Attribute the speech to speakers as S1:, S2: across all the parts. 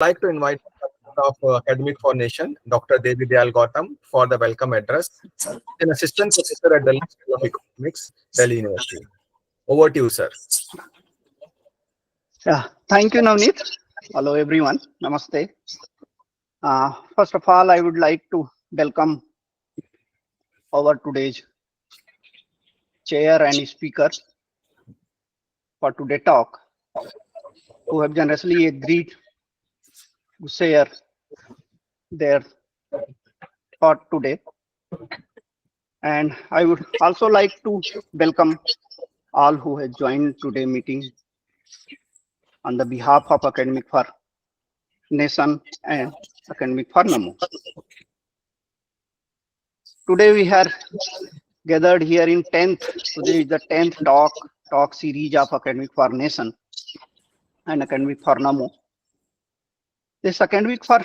S1: like to invite of Academic for Nation, Dr. Devi Dayal Gautam, for the welcome address. An assistant professor at Delhi School of Economics, Delhi University. Over to you, sir.
S2: Yeah, thank you, Navneet. Hello, everyone. Namaste. First of all, I would like to welcome our today's chair and speaker for today's talk, who have generously agreed to share their thought today. And I would also like to welcome all who have joined today's meeting on the behalf of Academic for Nation and Academic for Namo. Today we are gathered here in 10th. Today is the 10th talk series of Academic for Nation and Academic for Namo. This Academic for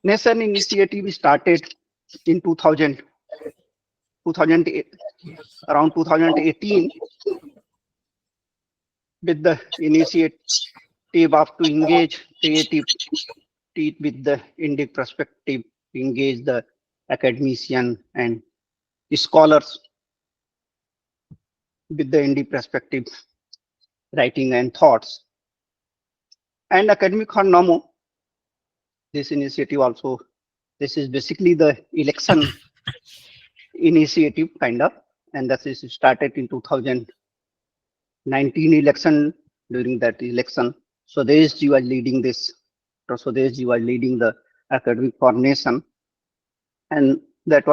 S2: Nation initiative started in 2000, around 2018 with the initiative of to engage creative with the Indian perspective, engage the academician and scholars with the Indian perspective, writing and thoughts. And Academic for Namo, this initiative also, this is basically the election initiative kind of, and that is started in 2019 election. During that election, Swadesh was leading this. Swadesh was leading the Academic for Nation, and that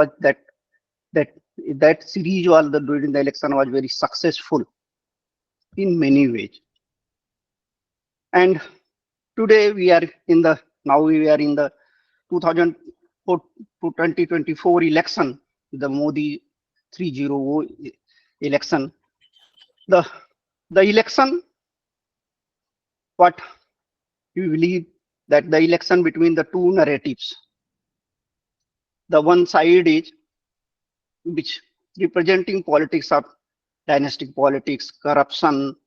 S2: series was during the election was very successful in many ways. And today we are in the 2024 election, the Modi 3.0 election. The election, what we believe that the election between the two narratives. The one side is which representing politics of dynastic politics, corruption,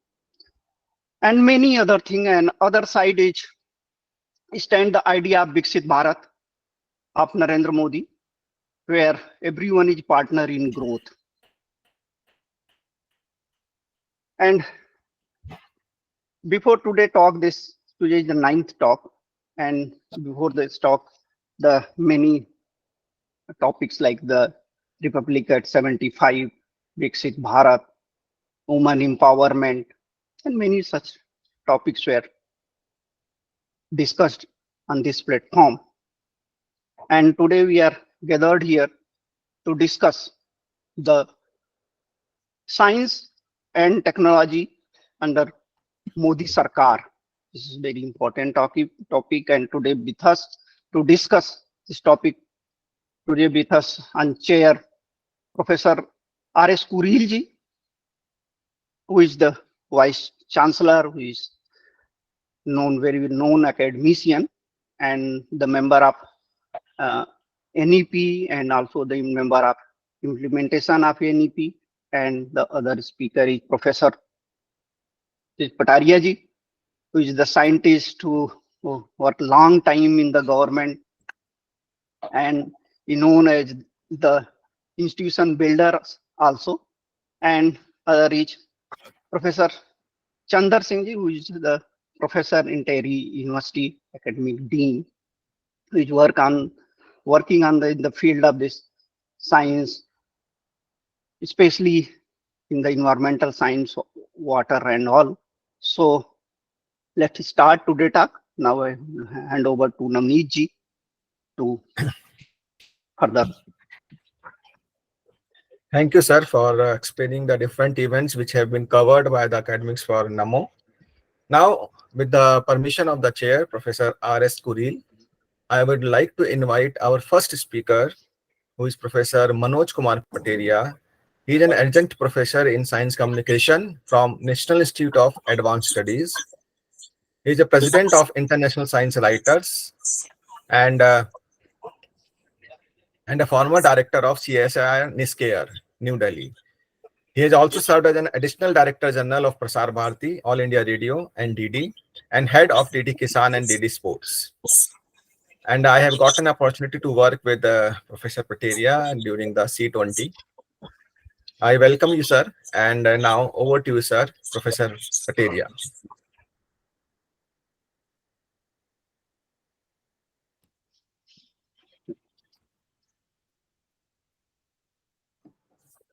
S2: and many other things, and other side is stand the idea of Viksit Bharat of Narendra Modi, where everyone is partner in growth. And before today talk, today is the 9th talk, and before this talk, the many topics like the Republic at 75, Viksit Bharat, women empowerment, and many such topics were discussed on this platform. And today we are gathered here to discuss the science and technology under Modi Sarkar. This is very important topic, and today with us to discuss this topic, today with us on chair, Professor R.S. Kureel ji, who is the Vice Chancellor, who is very known academician, and the member of NEP, and also the member of implementation of NEP, and the other speaker is Professor Patairiya ji, who is the scientist who worked long time in the government and is known as the institution builder also. And other is Professor Chander Singh ji, who is the professor in Delhi University, academic dean, who is working on in the field of this science, especially in the environmental science, water and all. So let's start today talk. Now I hand over to Navneet ji to further.
S1: Thank you, sir, for explaining the different events which have been covered by the Academics for Namo. Now, with the permission of the chair, Professor R.S. Kureel, I would like to invite our first speaker, who is Professor Manoj Kumar Patairiya. He is an adjunct professor in science communication from National Institute of Advanced Studies. He is the president of International Science Writers and a former director of CSIR Niskayer, New Delhi. He has also served as an additional Director General of Prasar Bharati, All India Radio and DD, and head of DD Kisan and DD Sports. And I have got an opportunity to work with Professor Patairiya during the C20. I welcome you, sir. And now over to you, sir, Professor Patairiya.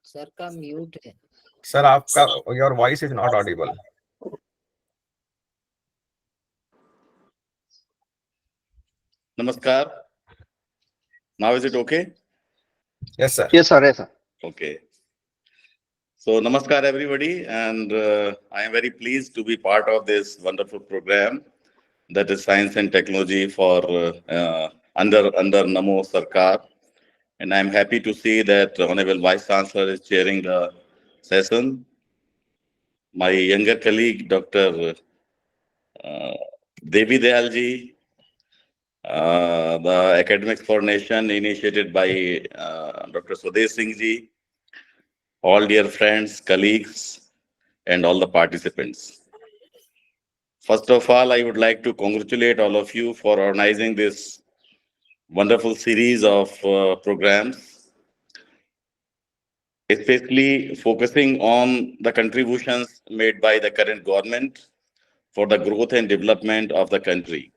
S3: Sir का mute है.
S1: Sir, आपका your voice is not audible.
S4: Namaskar. Now is it okay?
S1: Yes, sir.
S2: Yes, sir. Yes, sir.
S4: Okay. So namaskar everybody, and I am very pleased to be part of this wonderful program that is Science and Technology for under Namo Sarkar, and I am happy to see that Honorable Vice Chancellor is chairing the session. My younger colleague Dr. Devi Dayalji, the Academics for Nation initiated by Dr. Swadesh Singh ji, all dear friends, colleagues, and all the participants. First of all, I would like to congratulate all of you for organizing this wonderful series of programs, especially focusing on the contributions made by the current government for the growth and development of the country.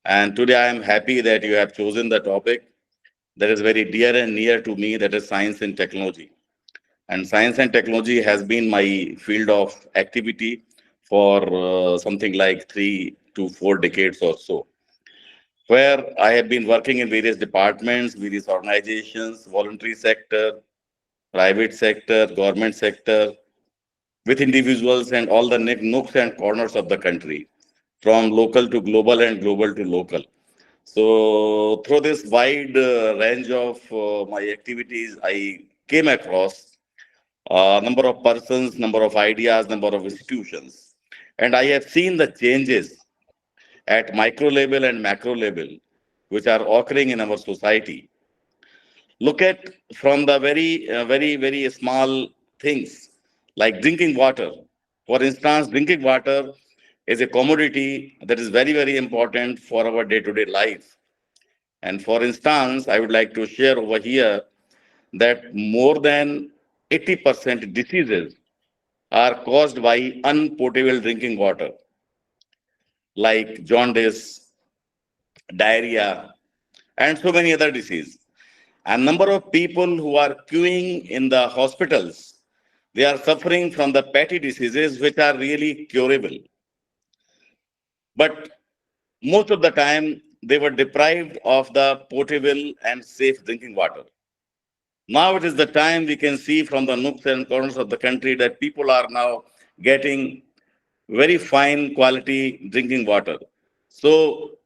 S4: And today I am happy that you have chosen the topic that is very dear and near to me, that is science and technology. And science and technology has been my field of activity for something like 3 to 4 decades or so, where I have been working in various departments, various organizations, voluntary sector, private sector, government sector, with individuals and all the nooks and corners of the country, from local to global and global to local. So through this wide range of my activities, I came across number of persons, number of ideas, number of institutions. And I have seen the changes at micro level and macro level, which are occurring in our society. Look at from the very small things like drinking water. For instance, drinking water is a commodity that is very important for our day-to-day life. And for instance, I would like to share over here that more than 80% diseases are caused by unpotable drinking water, like jaundice, diarrhea, and so many other diseases. And number of people who are queuing in the hospitals, they are suffering from the petty diseases which are really curable. But most of the time, they were deprived of the potable and safe drinking water. Now it is the time we can see from the nooks and corners of the country that people are now getting very fine quality drinking water. So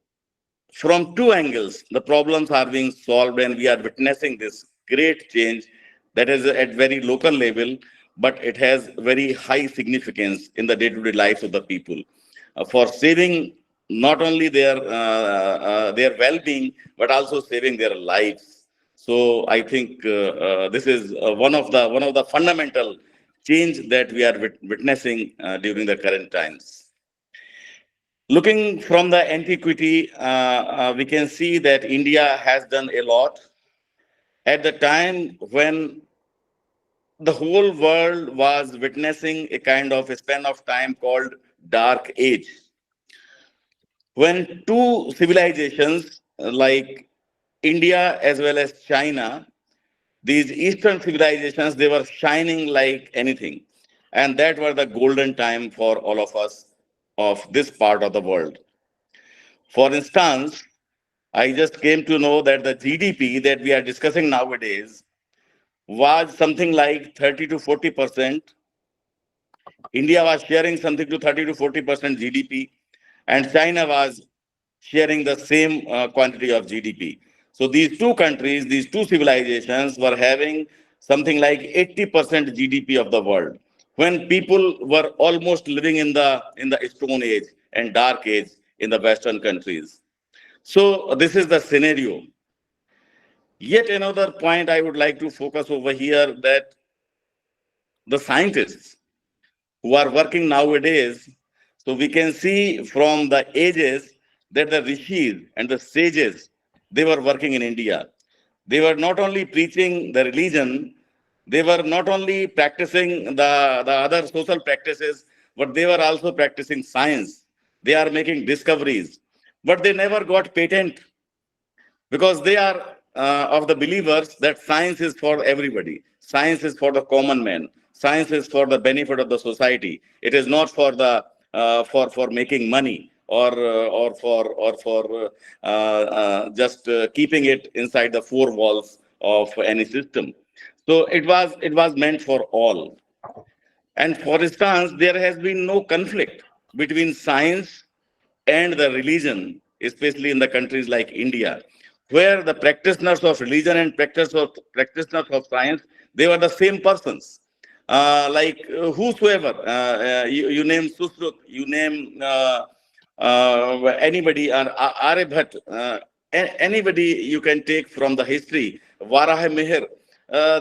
S4: from two angles, the problems are being solved, and we are witnessing this great change that is at very local level, but it has very high significance in the day-to-day lives of the people for saving not only their well-being, but also saving their lives. So I think this is one of the fundamental change that we are witnessing during the current times. Looking from the antiquity, we can see that India has done a lot. At the time when the whole world was witnessing a kind of a span of time called Dark Age, when two civilizations like India as well as China, these Eastern civilizations, they were shining like anything. And that were the golden time for all of us of this part of the world. For instance, I just came to know that the GDP that we are discussing nowadays was something like 30 to 40%. India was sharing something to 30 to 40% GDP, and China was sharing the same quantity of GDP. So these two countries, these two civilizations were having something like 80% GDP of the world, when people were almost living in the Stone Age and Dark Age in the Western countries. So this is the scenario. Yet another point I would like to focus over here, that the scientists who are working nowadays. So we can see from the ages that the rishis and the sages, they were working in India. They were not only preaching the religion, they were not only practicing the other social practices, but they were also practicing science. They are making discoveries, but they never got patent because they are of the believers that science is for everybody. Science is for the common man. Science is for the benefit of the society. It is not for the for making money or for just keeping it inside the four walls of any system. So it was meant for all. And for instance, there has been no conflict between science and the religion, especially in the countries like India, where the practitioners of religion and practitioners of science, they were the same persons. Whosoever, you name Susrut, you name anybody, Aryabhat, anybody you can take from the history, Varaha Meher,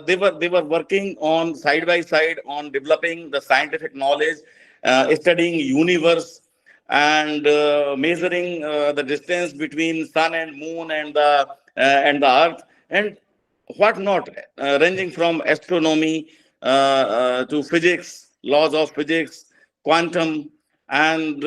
S4: they were working on side by side on developing the scientific knowledge, studying universe and measuring the distance between sun and moon and the earth and what not, ranging from astronomy to physics, laws of physics, quantum, and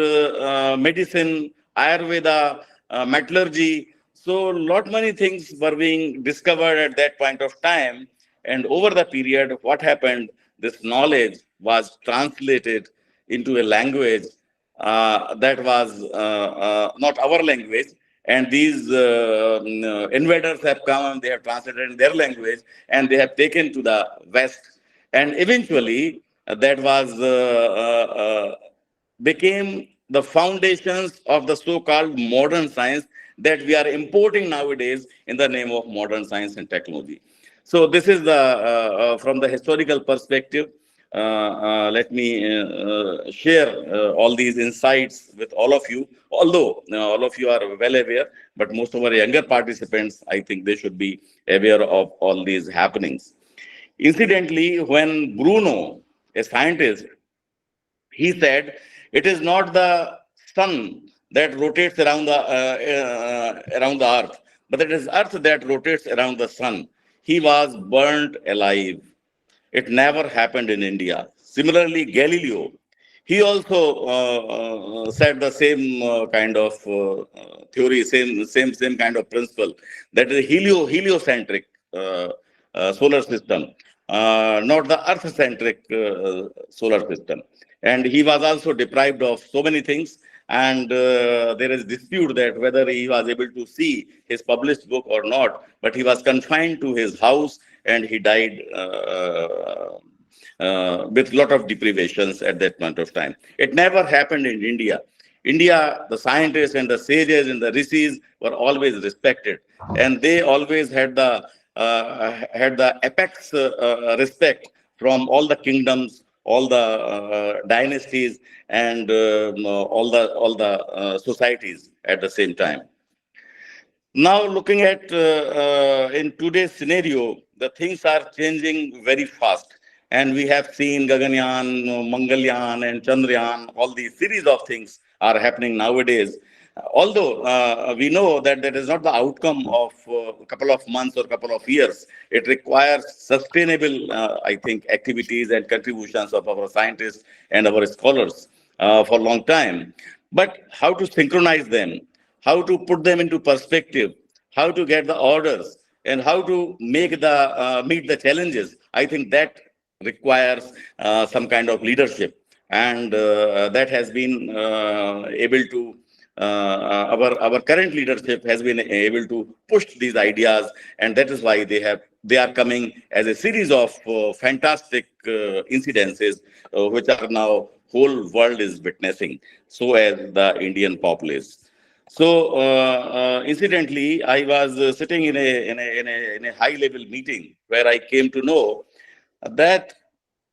S4: medicine, Ayurveda, metallurgy. So, lot many things were being discovered at that point of time. And over the period, what happened? This knowledge was translated into a language that was not our language. And these invaders have come and they have translated in their language and they have taken to the West. And eventually, that was became the foundations of the so-called modern science that we are importing nowadays in the name of modern science and technology. So this is the from the historical perspective. Let me share all these insights with all of you. Although all of you are well aware, but most of our younger participants, I think they should be aware of all these happenings. Incidentally, when Bruno, a scientist, he said, it is not the sun that rotates around the earth, but it is earth that rotates around the sun. He was burnt alive. It never happened in India. Similarly, Galileo, he also said the same kind of theory, same kind of principle, that is heliocentric solar system, not the Earth-centric solar system. And he was also deprived of so many things. And there is dispute that whether he was able to see his published book or not, but he was confined to his house and he died with a lot of deprivations at that point of time. It never happened in India. India, the scientists and the sages and the rishis were always respected, and they always had the apex respect from all the kingdoms, all the dynasties, and all the societies at the same time. Now, looking at in today's scenario, the things are changing very fast. And we have seen Gaganyaan, Mangalyaan, and Chandrayaan, all these series of things are happening nowadays. Although we know that that is not the outcome of a couple of months or a couple of years, it requires sustainable, I think, activities and contributions of our scientists and our scholars for a long time. But how to synchronize them, how to put them into perspective, how to get the orders, and how to make the meet the challenges, I think that requires some kind of leadership, and that has been able to our current leadership has been able to push these ideas, and that is why they are coming as a series of fantastic incidences which are now whole world is witnessing, so as the Indian populace. So, incidentally, I was sitting in a high level meeting where I came to know that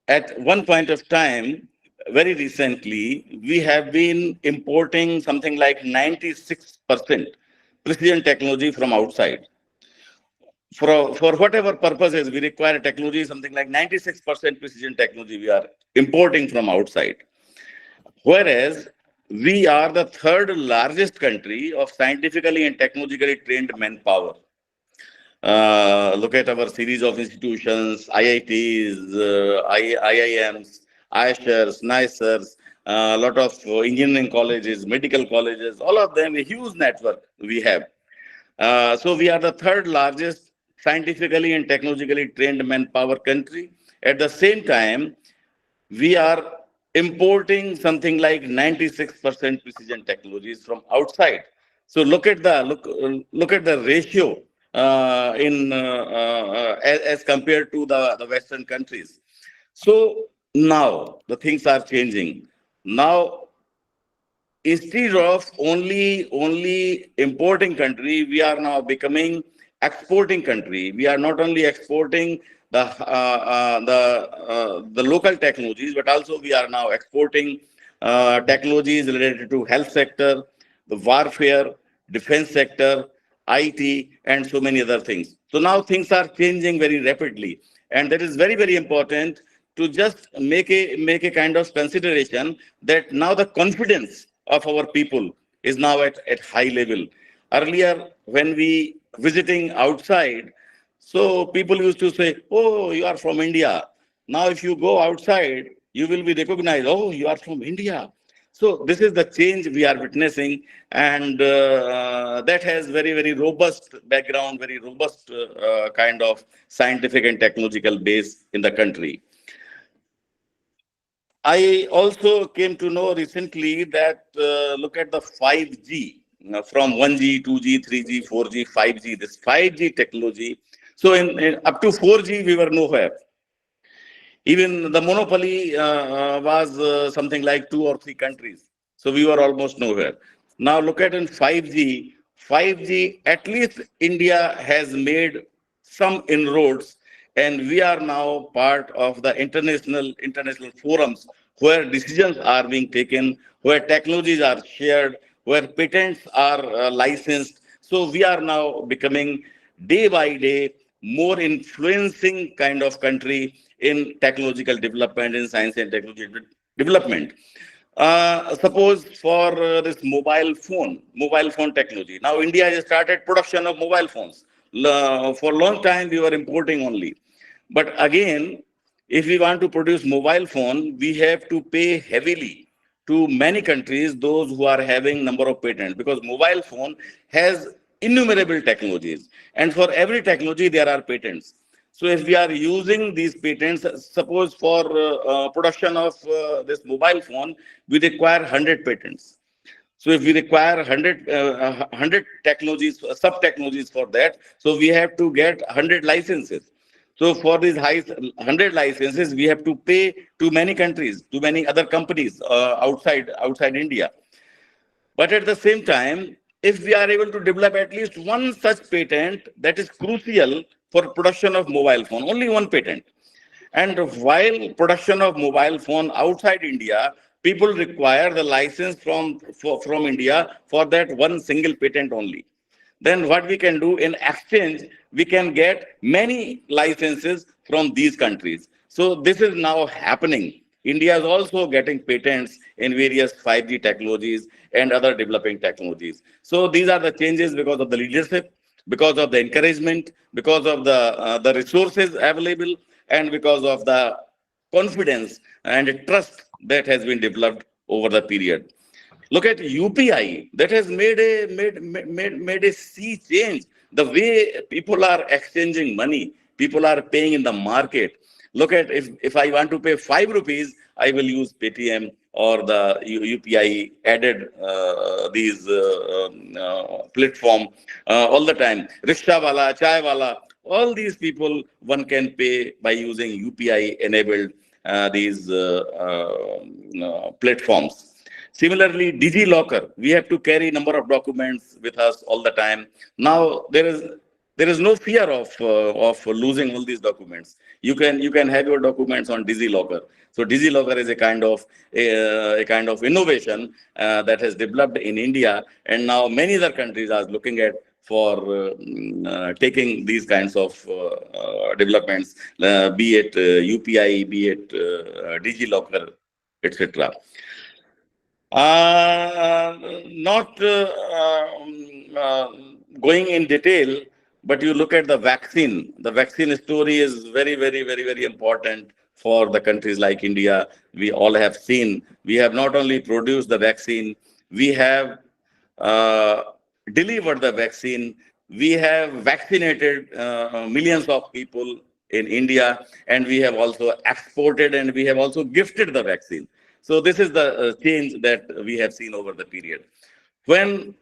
S4: at one point of time, very recently, we have been importing something like 96% precision technology from outside. for whatever purposes we require technology, something like 96% precision technology we are importing from outside. Whereas we are the third largest country of scientifically and technologically trained manpower. Look at our series of institutions, IITs, IIMs, ISHRs, NICERs, a lot of engineering colleges, medical colleges, all of them, a huge network we have. So we are the third largest scientifically and technologically trained manpower country. At the same time, we are importing something like 96% precision technologies from outside. So look at the ratio as compared to the Western countries. So now the things are changing. Now, instead of only importing country, we are now becoming exporting country. We are not only exporting the local technologies, but also we are now exporting technologies related to health sector, the warfare, defense sector, IT, and so many other things. So now things are changing very rapidly, and that is very, very important to just make a kind of consideration that now the confidence of our people is now at high level. Earlier, when we visiting outside, so people used to say, "Oh, you are from India." Now, if you go outside, you will be recognized. "Oh, you are from India." So this is the change we are witnessing, and that has very, very robust background, very robust kind of scientific and technological base in the country. I also came to know recently that look at the 5G, from 1G, 2G, 3G, 4G, 5G, this 5G technology. So in up to 4G, we were nowhere. Even the monopoly was something like 2 or 3 countries. So we were almost nowhere. Now look at in 5G, 5G, at least India has made some inroads, and we are now part of the international forums where decisions are being taken, where technologies are shared, where patents are licensed. So we are now becoming day by day more influencing kind of country in technological development, in science and technology development. Suppose for this mobile phone technology. Now India has started production of mobile phones. For a long time, we were importing only. But again, if we want to produce mobile phone, we have to pay heavily to many countries, those who are having number of patents, because mobile phone has innumerable technologies. And for every technology, there are patents. So if we are using these patents, suppose for production of this mobile phone, we require 100 patents. So if we require 100 technologies, sub-technologies for that, so we have to get 100 licenses. So for these 100 licenses, we have to pay to many countries, to many other companies outside India. But at the same time, if we are able to develop at least one such patent that is crucial for production of mobile phone, only one patent. And while production of mobile phone outside India, people require the license from India for that one single patent only. Then what we can do in exchange, we can get many licenses from these countries. So this is now happening. India is also getting patents in various 5G technologies and other developing technologies. So these are the changes because of the leadership, because of the encouragement, because of the resources available, and because of the confidence and trust that has been developed over the period. Look at UPI, that has made a sea change. The way people are exchanging money, people are paying in the market. Look at, if I want to pay 5 rupees, I will use Paytm or the UPI added these platform all the time. Rickshaw wala, chai wala, all these people, one can pay by using UPI enabled these platforms. Similarly, DigiLocker, we have to carry number of documents with us all the time. Now there is no fear of losing all these documents. You can have your documents on DigiLocker. So DigiLocker is a kind of innovation that has developed in India, and now many other countries are looking at for taking these kinds of developments, be it UPI, be it DigiLocker, etc. Not going in detail, but you look at the vaccine. The vaccine story is very, very, very, very important for the countries like India. We all have seen. We have not only produced the vaccine, we have uh, delivered the vaccine. We have vaccinated millions of people in India, and we have also exported and we have also gifted the vaccine. So this is the change that we have seen over the period. When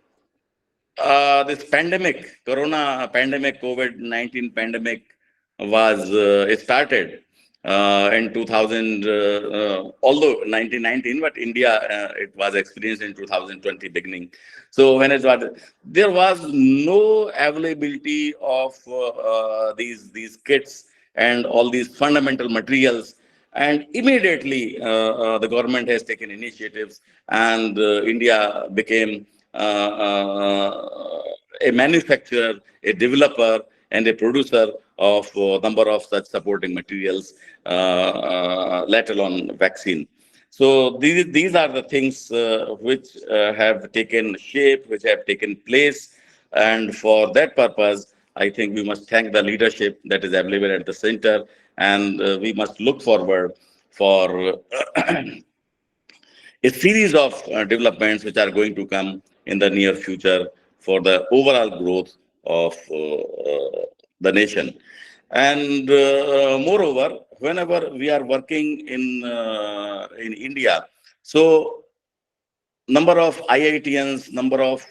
S4: this pandemic, Corona pandemic, COVID-19 pandemic was started in 2000, although 1919, but India, it was experienced in 2020 beginning. So when it was, there was no availability of these kits and all these fundamental materials. And immediately, the government has taken initiatives, and India became a manufacturer, a developer, and a producer of a number of such supporting materials, let alone vaccine. So these are the things which have taken shape, which have taken place. And for that purpose, I think we must thank the leadership that is available at the center, and we must look forward for a series of developments which are going to come in the near future for the overall growth of the nation. And moreover, whenever we are working in India, so number of IITians, number of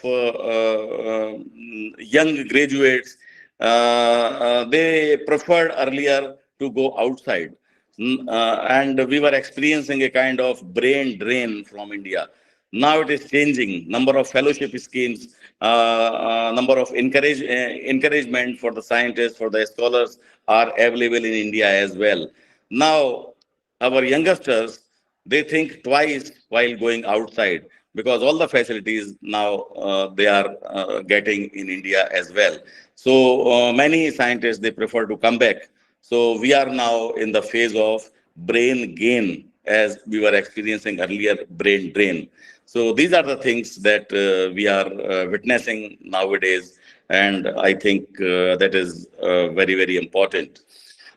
S4: young graduates, they preferred earlier to go outside. And we were experiencing a kind of brain drain from India. Now it is changing. Number of fellowship schemes, number of encouragement for the scientists, for the scholars are available in India as well. Now, our youngsters, they think twice while going outside, because all the facilities now they are getting in India as well. So many scientists, they prefer to come back. So we are now in the phase of brain gain, as we were experiencing earlier brain drain. So these are the things that we are witnessing nowadays, and I think that is very, very important.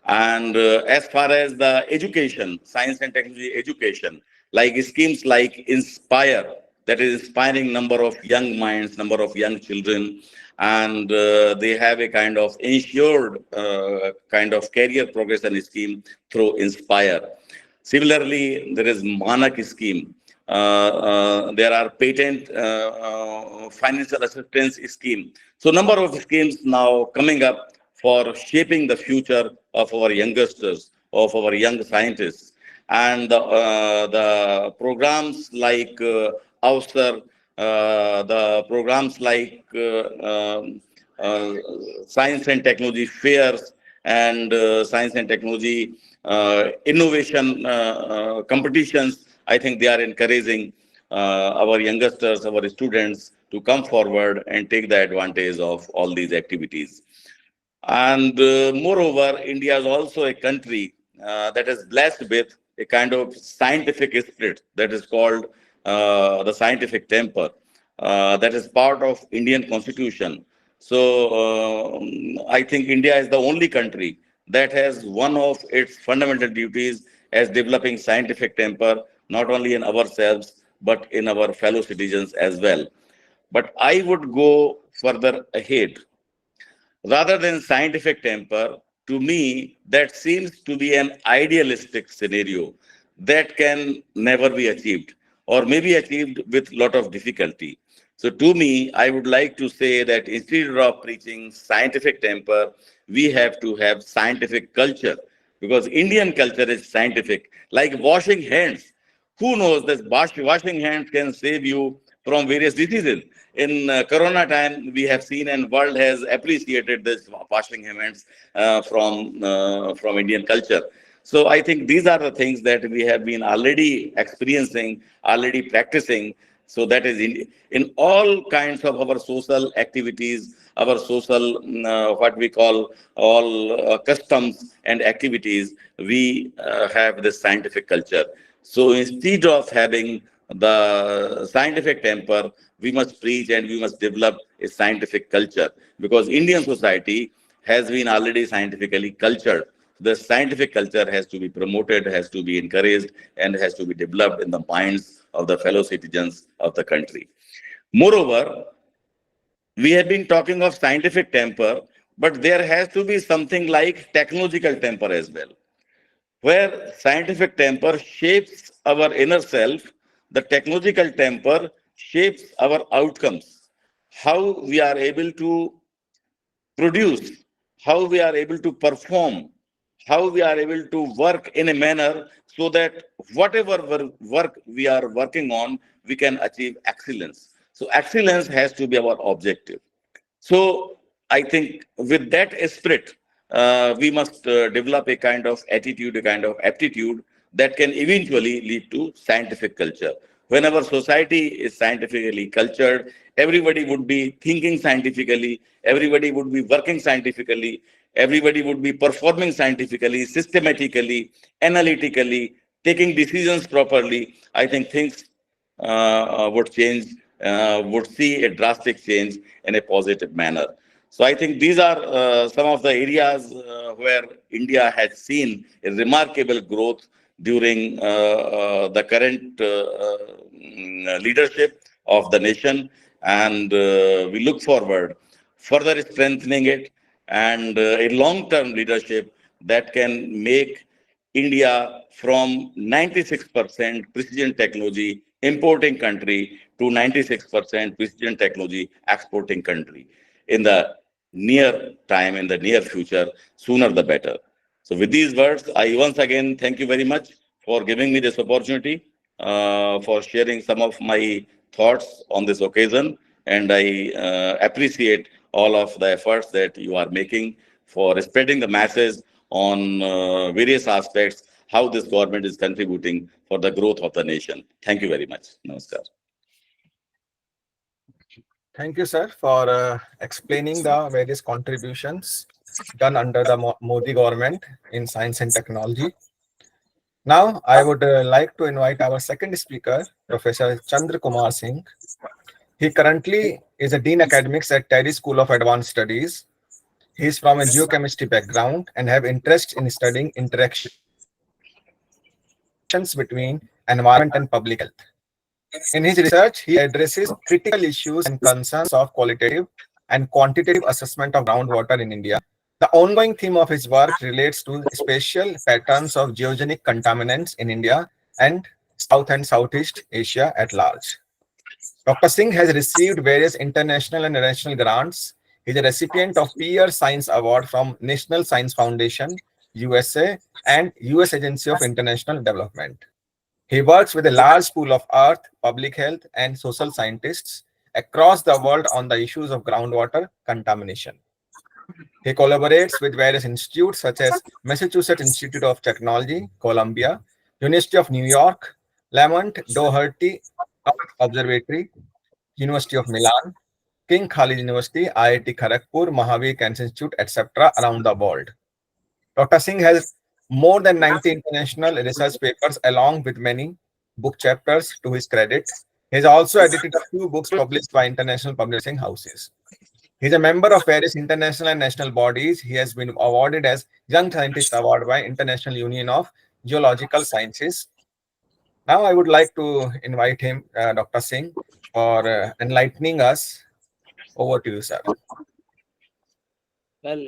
S4: And as far as the education, science and technology education, like schemes like Inspire, that is inspiring number of young minds, number of young children, and they have a kind of ensured kind of career progression scheme through Inspire. Similarly, there is Manak scheme. There are patent financial assistance scheme. So number of schemes now coming up for shaping the future of our youngsters, of our young scientists. And the programs like Austar, the programs like uh, science and technology fairs, and science and technology innovation competitions, I think they are encouraging our youngsters, our students to come forward and take the advantage of all these activities. And moreover, India is also a country that is blessed with a kind of scientific spirit that is called the scientific temper. That is part of Indian Constitution. So I think India is the only country that has one of its fundamental duties as developing scientific temper, not only in ourselves, but in our fellow citizens as well. But I would go further ahead. Rather than scientific temper, to me, that seems to be an idealistic scenario that can never be achieved, or may be achieved with a lot of difficulty. So to me, I would like to say that instead of preaching scientific temper, we have to have scientific culture, because Indian culture is scientific, like washing hands. Who knows that washing hands can save you from various diseases? In Corona time, we have seen and world has appreciated this washing hands from Indian culture. So I think these are the things that we have been already experiencing, already practicing. So that is in all kinds of our social activities, our social what we call all customs and activities, we have this scientific culture. So instead of having the scientific temper, we must preach and we must develop a scientific culture, because Indian society has been already scientifically cultured. The scientific culture has to be promoted, has to be encouraged, and has to be developed in the minds of the fellow citizens of the country. Moreover, we have been talking of scientific temper, but there has to be something like technological temper as well, where scientific temper shapes our inner self, the technological temper shapes our outcomes, how we are able to produce, how we are able to perform, how we are able to work in a manner so that whatever work we are working on, we can achieve excellence. So, excellence has to be our objective. So I think with that spirit, we must develop a kind of attitude, a kind of aptitude that can eventually lead to scientific culture. When our society is scientifically cultured, everybody would be thinking scientifically, everybody would be working scientifically, everybody would be performing scientifically, systematically, analytically, taking decisions properly. I think things would change, would see a drastic change in a positive manner. So I think these are some of the areas where India has seen a remarkable growth during the current leadership of the nation, and we look forward further strengthening it, and a long-term leadership that can make India from 96% precision technology importing country to 96% precision technology exporting country in the near time, in the near future, sooner the better. So with these words, I once again thank you very much for giving me this opportunity, for sharing some of my thoughts on this occasion. And I appreciate all of the efforts that you are making for spreading the masses on various aspects, how this government is contributing for the growth of the nation. Thank you very much. Namaskar.
S1: Thank you, sir, for explaining the various contributions done under the Modi government in science and technology. Now, I would like to invite our second speaker, Professor Kumar Singh. He currently is a Dean Academics at Terry School of Advanced Studies. He is from a geochemistry background and have interest in studying interactions between environment and public health. In his research, he addresses critical issues and concerns of qualitative and quantitative assessment of groundwater in India. The ongoing theme of his work relates to spatial patterns of geogenic contaminants in India and South and Southeast Asia at large. Dr. Singh has received various international and national grants. He is a recipient of Peer Science Award from National Science Foundation, USA, and US Agency of International Development. He works with a large pool of earth, public health, and social scientists across the world on the issues of groundwater contamination. He collaborates with various institutes such as Massachusetts Institute of Technology, Columbia, University of New York, Lamont Doherty Earth Observatory, University of Milan, King Khalid University, IIT Kharagpur, Mahavir Cancer Institute, etc. around the world. Dr. Singh has more than 90 international research papers along with many book chapters to his credit. He has also edited a few books published by international publishing houses. He is a member of various international and national bodies. He has been awarded as Young Scientist Award by International Union of Geological Sciences. Now I would like to invite him, Dr. Singh, for enlightening us. Over to you, sir.
S3: Well,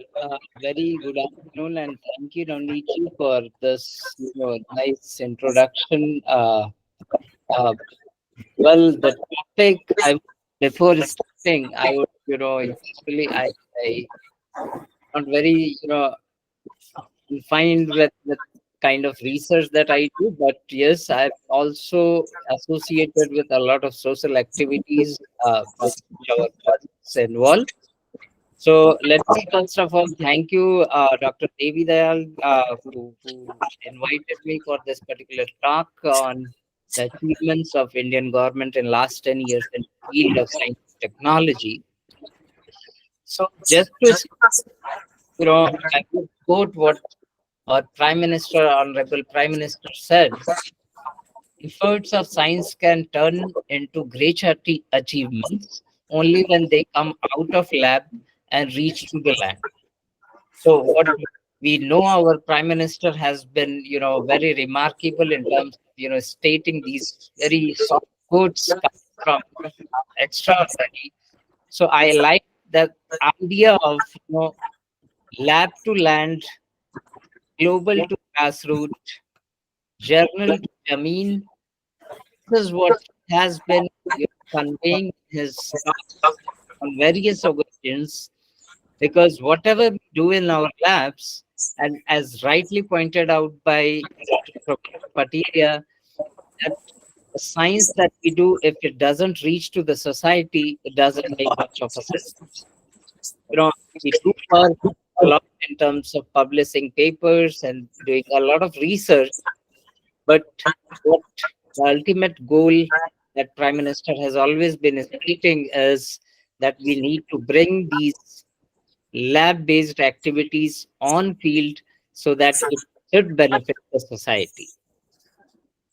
S3: very good afternoon, and thank you, Noniji, for this nice introduction. Well, the topic before starting, I would, usually I not very, confined with kind of research that I do, but yes, I'm also associated with a lot of social activities with our projects involved. So let me first of all thank you, Dr. Devi Dayal, who invited me for this particular talk on the achievements of Indian government in last 10 years in the field of science and technology. So just to, I would quote what our Prime Minister, Honorable Prime Minister said, efforts of science can turn into great achievements only when they come out of lab and reach to the land. So what we know, our Prime Minister has been, very remarkable in terms of, stating these very soft quotes from extraordinary. So I like the idea of, lab to land, global to grassroots, journal to Jameen. This is what has been conveying his thoughts on various occasions, because whatever we do in our labs, and as rightly pointed out by Professor Patairiya, that the science that we do, if it doesn't reach to the society, it doesn't make much of a sense. We do work a lot in terms of publishing papers and doing a lot of research, but what the ultimate goal that Prime Minister has always been stating is that we need to bring these lab-based activities on field so that it should benefit the society.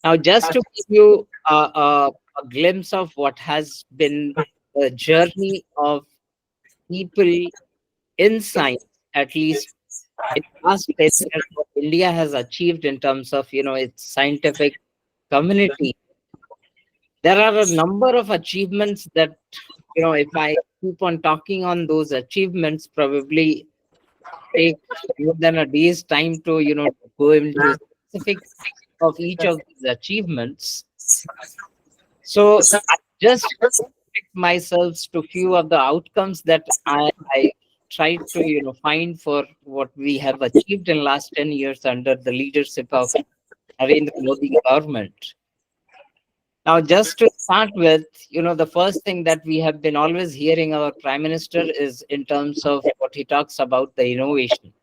S3: Now, just to give you a glimpse of what has been the journey of people in science, at least in the last 10 years, what India has achieved in terms of, its scientific community, there are a number of achievements that, if I keep on talking on those achievements, probably take more than a day's time to, go into specifics of each of these achievements. So I just restrict myself to few of the outcomes that I tried to, find for what we have achieved in last 10 years under the leadership of Narendra Modi government. Now, just to start with, the first thing that we have been always hearing our Prime Minister is in terms of what he talks about the innovation.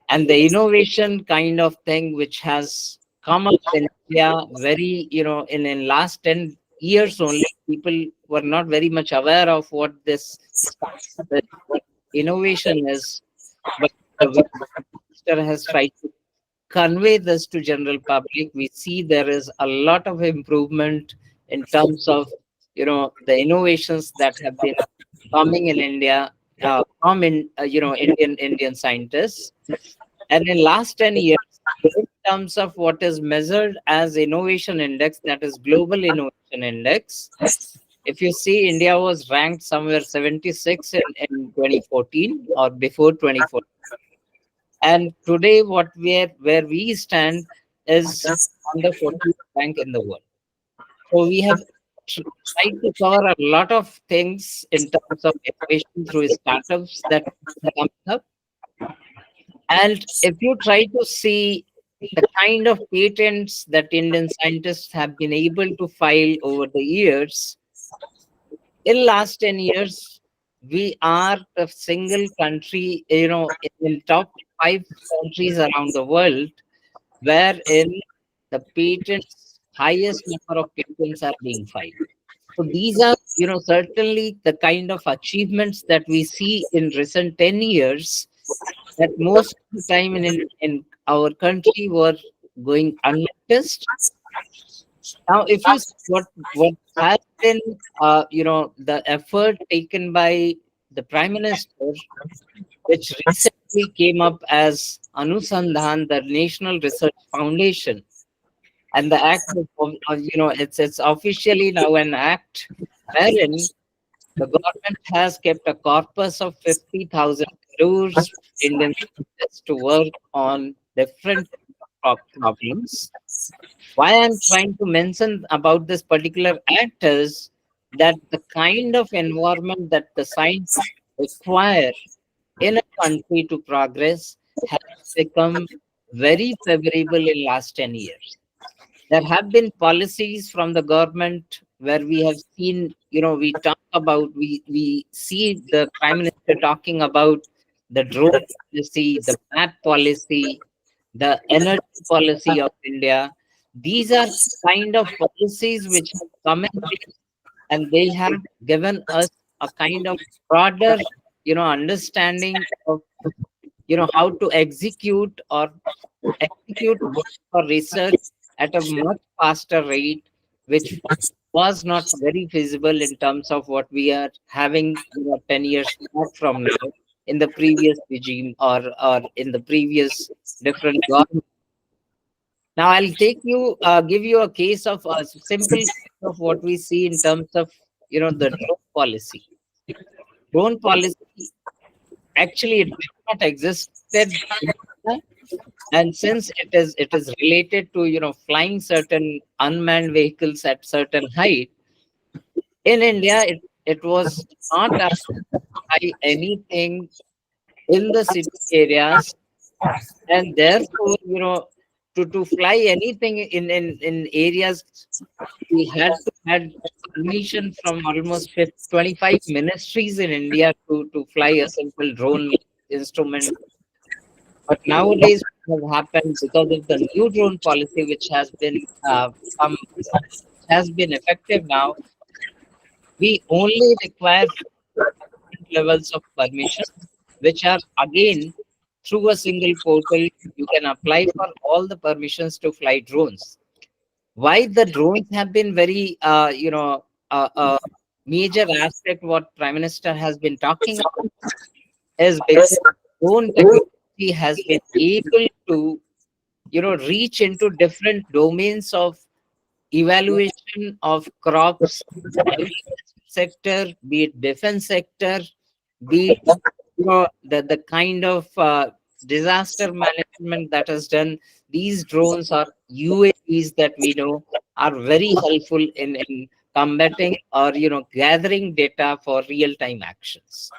S3: And the innovation kind of thing which has come up in India very, in last 10 years only, people were not very much aware of what this what innovation is. But the way the Minister has tried to convey this to general public, we see there is a lot of improvement in terms of the innovations that have been coming in India from Indian scientists. And in last 10 years, in terms of what is measured as innovation index, that is global innovation index, if you see, India was ranked somewhere 76 in 2014 or before 2014. And today, where we stand is on the 14th rank in the world. So we have tried to cover a lot of things in terms of innovation through startups that are coming up. And if you try to see the kind of patents that Indian scientists have been able to file over the years, in last 10 years, we are the single country, in top 5 countries around the world, wherein the patents, highest number of patents are being filed. So these are, certainly the kind of achievements that we see in recent 10 years that most of the time in our country were going unnoticed. Now, if you see what has been, the effort taken by the Prime Minister, which recently came up as Anusandhan, the National Research Foundation, and the act it's officially now an act wherein the government has kept a corpus of 50,000 crores Indian scientists to work on different problems. Why I'm trying to mention about this particular act is that the kind of environment that the scientists require in a country to progress has become very favorable in last 10 years. There have been policies from the government where we have seen, we see the Prime Minister talking about the drone policy, the map policy, the energy policy of India. These are kind of policies which have come in place, and they have given us a kind of broader, understanding of, how to execute work or research at a much faster rate, which was not very feasible in terms of what we are having, 10 years back from now in the previous regime, or in the previous different government. Now I'll give you a case of a simple case of what we see in terms of, the drone policy. Drone policy, actually, it did not existed in India, and since it is related to, flying certain unmanned vehicles at certain height in India, it was not allowed to fly anything in the city areas, and therefore, to fly anything in areas, we had to had permission from almost 25 ministries in India to fly a simple drone instrument. But nowadays, what has happened because of the new drone policy, which has been come, has been effective now, we only require different levels of permission, which are again through a single portal. You can apply for all the permissions to fly drones. Why the drones have been very, major aspect what Prime Minister has been talking about is because drone technology has been able to, reach into different domains of evaluation of crops, sector, be it defense sector, be it, the kind of disaster management that is done. These drones or UAVs that we know are very helpful in combating or, gathering data for real time actions.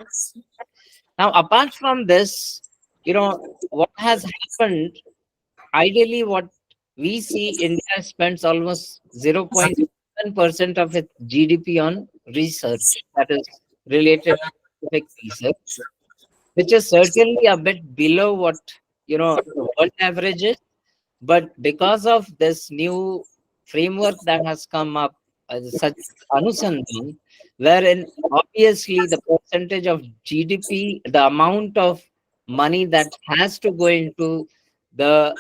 S3: Now, apart from this, what has happened, ideally, what we see, India spends almost 0.7% of its GDP on research that is related to scientific research, which is certainly a bit below what, the world average is. But because of this new framework that has come up, such as Anusandhan, wherein obviously the percentage of GDP, the amount of money that has to go into the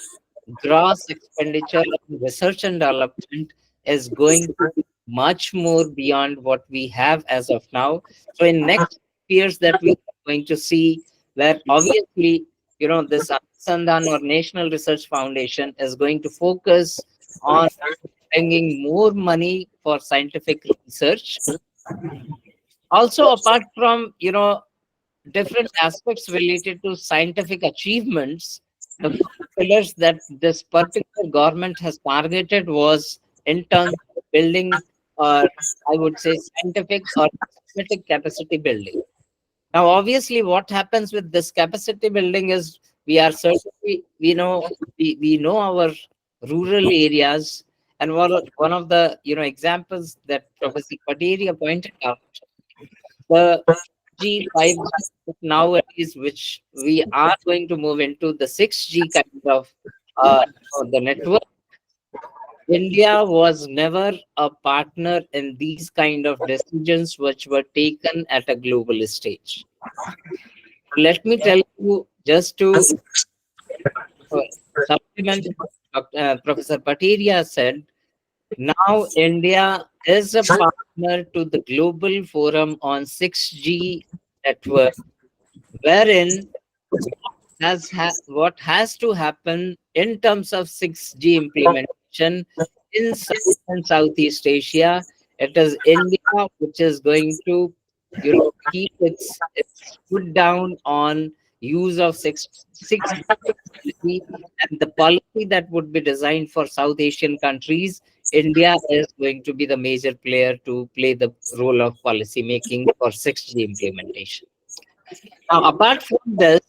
S3: gross expenditure on research and development is going to be much more beyond what we have as of now. So in next years that we are going to see, where obviously, this Sandhan or National Research Foundation is going to focus on bringing more money for scientific research. Also, apart from, different aspects related to scientific achievements, the pillars that this particular government has targeted was in terms of building, or I would say, scientific or systematic capacity building. Now, obviously, what happens with this capacity building is we are certainly, we know our rural areas, and one of the, examples that Professor Patairiya pointed out, the G, 5G nowadays, which we are going to move into the 6G kind of the network. India was never a partner in these kind of decisions which were taken at a global stage. Let me tell you, just to supplement what Professor Patairiya said, now India is a partner to the Global Forum on 6G network, wherein what has to happen in terms of 6G implementation in South and Southeast Asia. It is India which is going to, keep its foot down on use of 6G technology, and the policy that would be designed for South Asian countries. India is going to be the major player to play the role of policy making for 6G implementation. Now, apart from this,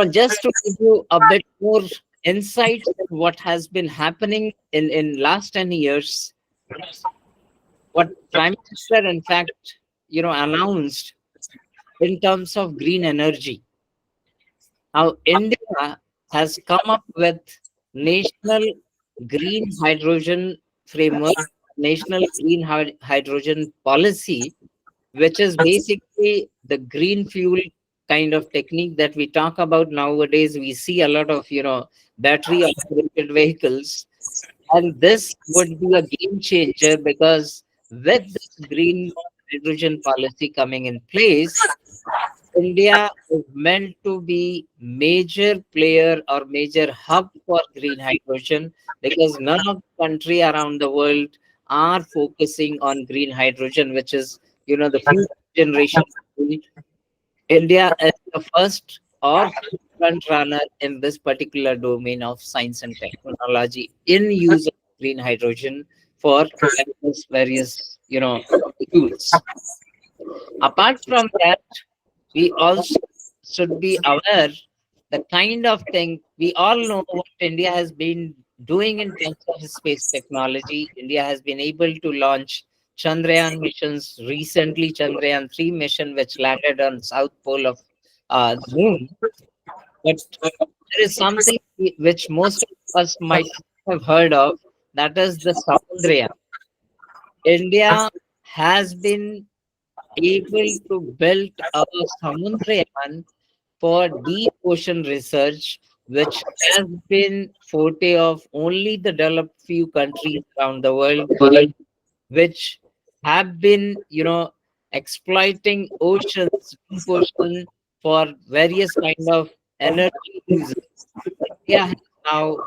S3: just to give you a bit more insight on what has been happening in last 10 years, what Prime Minister, in fact, announced in terms of green energy. Now, India has come up with national green hydrogen framework, national green hydrogen policy, which is basically the green fuel kind of technique that we talk about nowadays. We see a lot of, battery operated vehicles, and this would be a game changer because with this green hydrogen policy coming in place, India is meant to be major player or major hub for green hydrogen, because none of the country around the world are focusing on green hydrogen, which is, the future generation. India is the first or front runner in this particular domain of science and technology in use of green hydrogen for various use. Apart from that, we also should be aware the kind of thing we all know what India has been doing in terms of space technology. India has been able to launch Chandrayaan missions recently, Chandrayaan 3 mission, which landed on south pole of the moon. But there is something which most of us might have heard of, that is the Samudriyaan. India has been able to build a Samudriyaan for deep ocean research, which has been forte of only the developed few countries around the world, which have been, exploiting oceans, deep ocean for various kind of energy uses. India has now,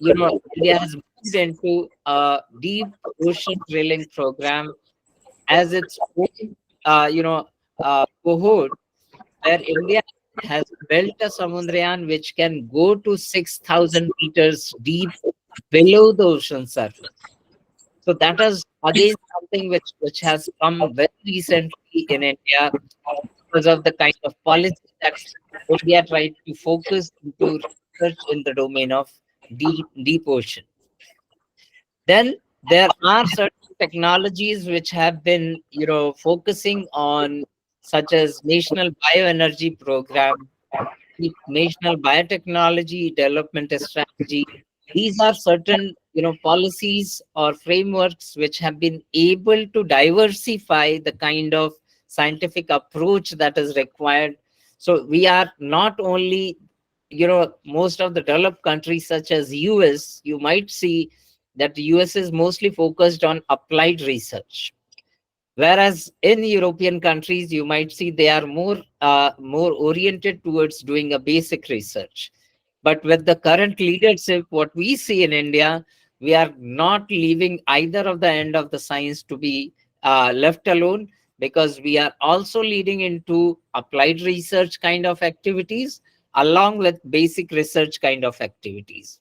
S3: India has moved into a deep ocean drilling program as its own, cohort, where India has built a Samudriyaan which can go to 6,000 meters deep below the ocean surface. So that is again something which has come very recently in India because of the kind of policy that India tried to focus into research in the domain of deep ocean. Then there are certain technologies which have been, focusing on, such as National Bioenergy Program, the National Biotechnology Development Strategy. These are certain, policies or frameworks which have been able to diversify the kind of scientific approach that is required. So we are not only, most of the developed countries such as US, you might see that the US is mostly focused on applied research, whereas in European countries you might see they are more oriented towards doing a basic research. But with the current leadership, what we see in India, we are not leaving either of the end of the science to be left alone, because we are also leading into applied research kind of activities along with basic research kind of activities.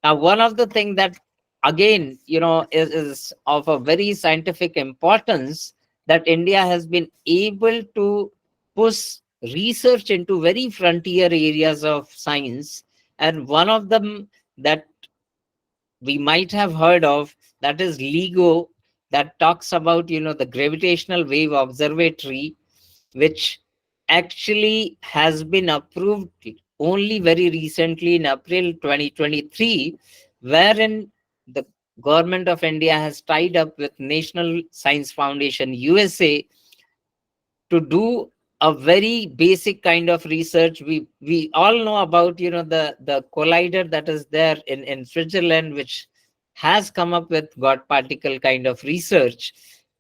S3: Now, one of the things that again, is of a very scientific importance, that India has been able to push research into very frontier areas of science. And one of them that we might have heard of, that is LIGO, that talks about, the gravitational wave observatory, which actually has been approved only very recently in April 2023, wherein the government of India has tied up with National Science Foundation USA to do a very basic kind of research. We all know about, the collider that is there in Switzerland, which has come up with god particle kind of research.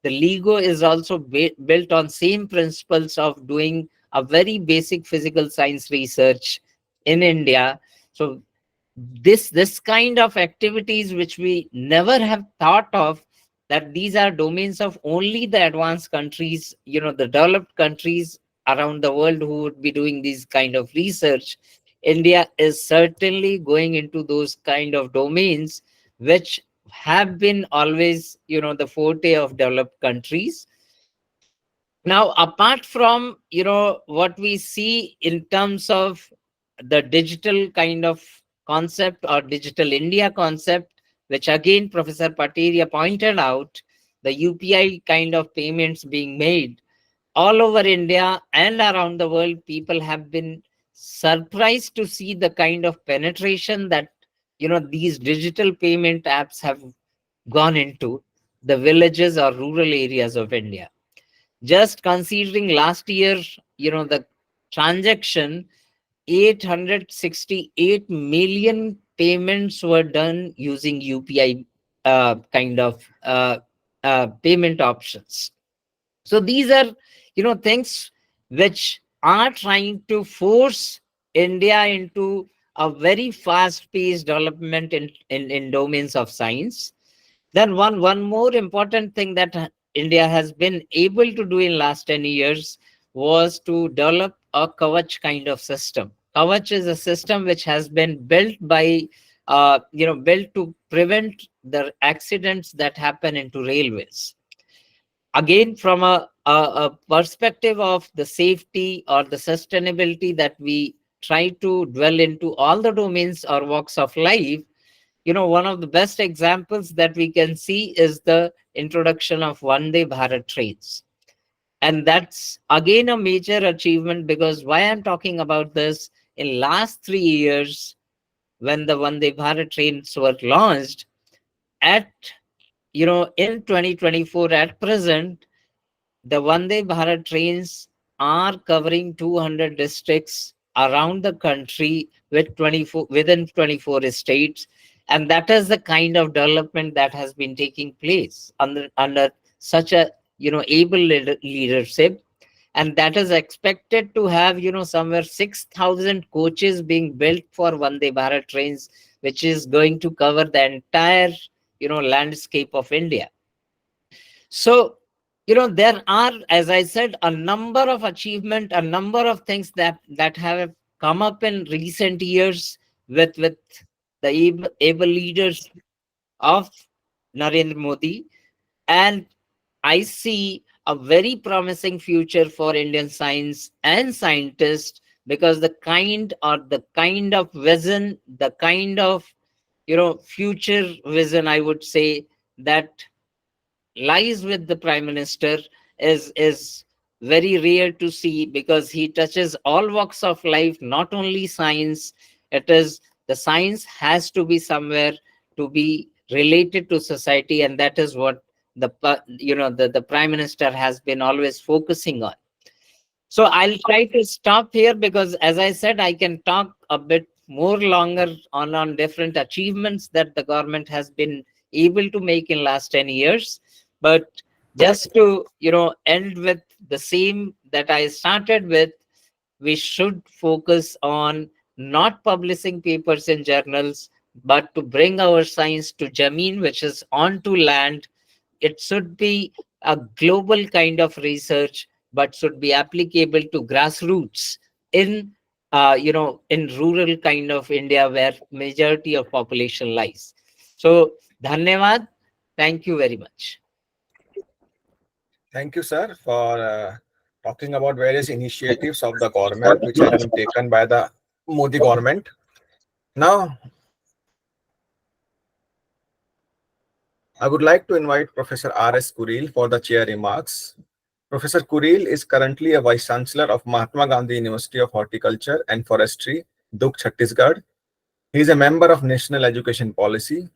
S3: The LIGO is also built on same principles of doing a very basic physical science research in India. So this kind of activities which we never have thought of, that these are domains of only the advanced countries, the developed countries around the world who would be doing these kind of research. India is certainly going into those kind of domains which have been always, the forte of developed countries. Now, apart from, what we see in terms of the digital kind of concept or digital India concept, which again Professor Patairiya pointed out, the UPI kind of payments being made all over India and around the world, people have been surprised to see the kind of penetration that these digital payment apps have gone into the villages or rural areas of India. Just considering last year, the transaction, 868 million payments were done using UPI kind of payment options. So these are, things which are trying to force India into a very fast-paced development in domains of science. Then one more important thing that India has been able to do in last 10 years was to develop a Kavach kind of system. Kavach is a system which has been built built to prevent the accidents that happen into railways. Again, from a perspective of the safety or the sustainability that we try to dwell into all the domains or walks of life, one of the best examples that we can see is the introduction of Vande Bharat trains. And that's again a major achievement, because why I'm talking about this, in last 3 years, when the Vande Bharat trains were launched, at in 2024 at present, the Vande Bharat trains are covering 200 districts around the country with 24 within 24 states, and that is the kind of development that has been taking place under such a able leadership, and that is expected to have somewhere 6,000 coaches being built for Vande Bharat trains, which is going to cover the entire landscape of India. So, there are, as I said, a number of achievement, a number of things that have come up in recent years with the able leaders of Narendra Modi, and I see a very promising future for Indian science and scientists, because the kind of vision, the kind of future vision, I would say, that lies with the prime minister is very rare to see, because he touches all walks of life, not only science. It is the science has to be somewhere to be related to society, and that is what the prime minister has been always focusing on. So I'll try to stop here, because as I said, I can talk a bit more longer on different achievements that the government has been able to make in last 10 years. But just to end with the same that I started with, we should focus on not publishing papers in journals, but to bring our science to Jameen, which is onto land. It should be a global kind of research, but should be applicable to grassroots in in rural kind of India, where majority of population lies. So dhanyavad. Thank you very much.
S1: Thank you, sir, for talking about various initiatives of the government which have been taken by the Modi government. Now, I would like to invite Professor R.S. Kureel for the chair remarks. Professor Kureel is currently a Vice Chancellor of Mahatma Gandhi University of Horticulture and Forestry, Dukh, Chhattisgarh. He is a member of National Education Policy.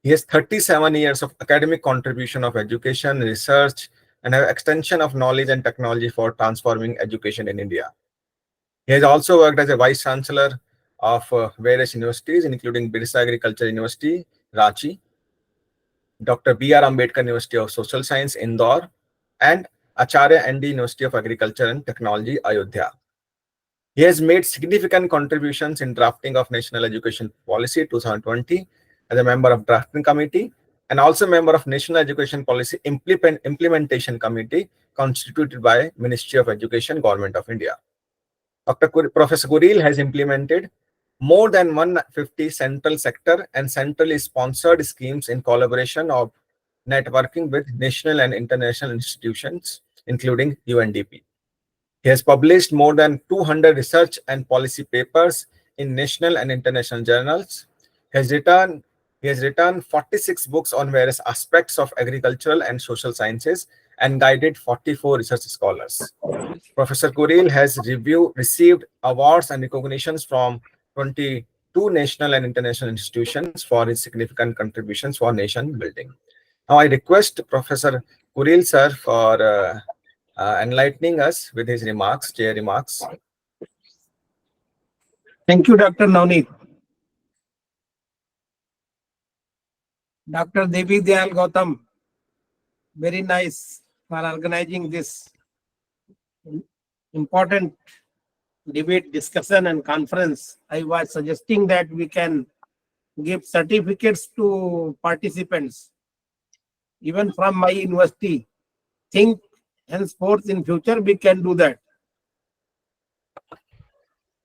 S1: He has 37 years of academic contribution of education, research, and have extension of knowledge and technology for transforming education in India. He has also worked as a Vice Chancellor of various universities, including Birsa Agriculture University, Ranchi, Dr. B.R. Ambedkar University of Social Science, Indore, and Acharya ND University of Agriculture and Technology, Ayodhya. He has made significant contributions in drafting of National Education Policy 2020 as a member of drafting committee, and also member of National Education Policy Implementation Committee constituted by Ministry of Education, Government of India. Professor Kureel has implemented more than 150 central sector and centrally sponsored schemes in collaboration of networking with national and international institutions, including UNDP. He has published more than 200 research and policy papers in national and international journals. He has written 46 books on various aspects of agricultural and social sciences and guided 44 research scholars. Professor Kureel has received awards and recognitions from 20 two national and international institutions for his significant contributions for nation building. Now, I request Professor Kureel sir for enlightening us with his remarks, chair remarks.
S5: Thank you, Dr. Navneet. Dr. Devi Dayal Gautam, very nice for organizing this important debate, discussion and conference. I was suggesting that we can give certificates to participants, even from my university. Think henceforth in future we can do that.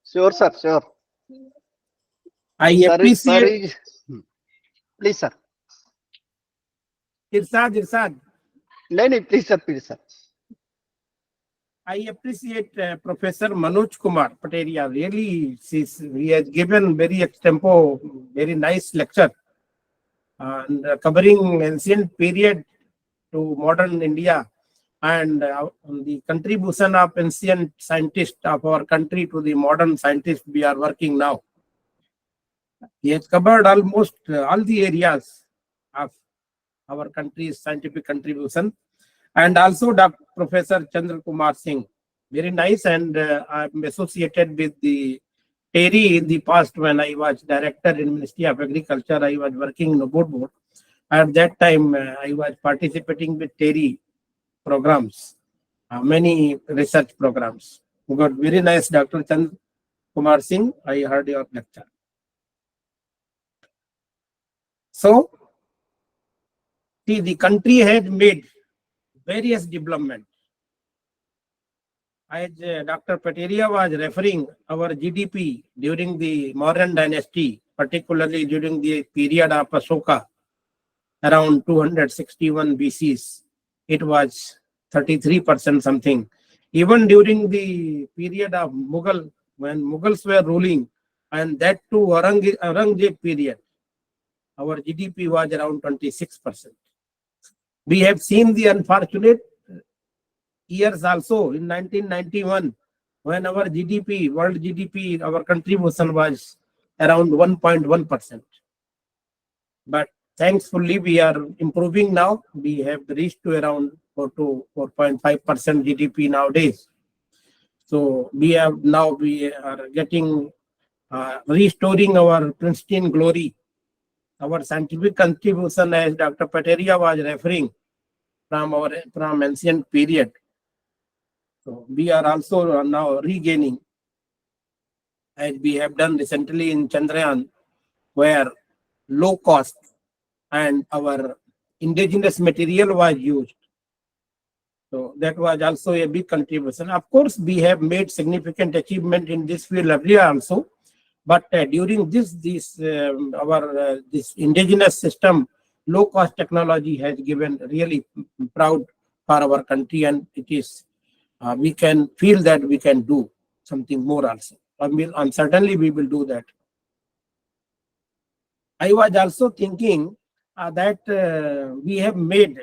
S2: Sure, sir. Sure.
S5: I
S2: Sir,
S5: appreciate.
S2: Please, sir.
S5: Irsad.
S2: No, please, sir. Please, sir.
S5: I appreciate Professor Manoj Kumar Patairiya. Really, he has given very extempo, very nice lecture and covering ancient period to modern India and the contribution of ancient scientists of our country to the modern scientists we are working now. He has covered almost all the areas of our country's scientific contribution. And also Dr. Professor Chander Kumar Singh, very nice, and I'm associated with the TERI in the past when I was director in Ministry of Agriculture. I was working in the board. At that time, I was participating with TERI programs, many research programs. Good, very nice, Dr. Chander Kumar Singh. I heard your lecture. So, see, the country has made various development. As Dr. Patairiya was referring, our GDP during the Mauryan dynasty, particularly during the period of Ashoka, around 261 BCs, it was 33% something. Even during the period of Mughal, when Mughals were ruling, and that too Aurangzeb period, our GDP was around 26%. We have seen the unfortunate years also in 1991, when our GDP, world GDP, our contribution was around 1.1%. But thankfully, we are improving now. We have reached to around 4 to 4.5% GDP nowadays. So we are getting restoring our pristine glory. Our scientific contribution, as Dr. Patairiya was referring, from ancient period. So we are also now regaining, as we have done recently in Chandrayaan, where low cost and our indigenous material was used. So that was also a big contribution. Of course, we have made significant achievement in this field earlier also, but during this indigenous system, low cost technology has given really proud for our country, and it is we can feel that we can do something more also. And certainly we will do that. I was also thinking that we have made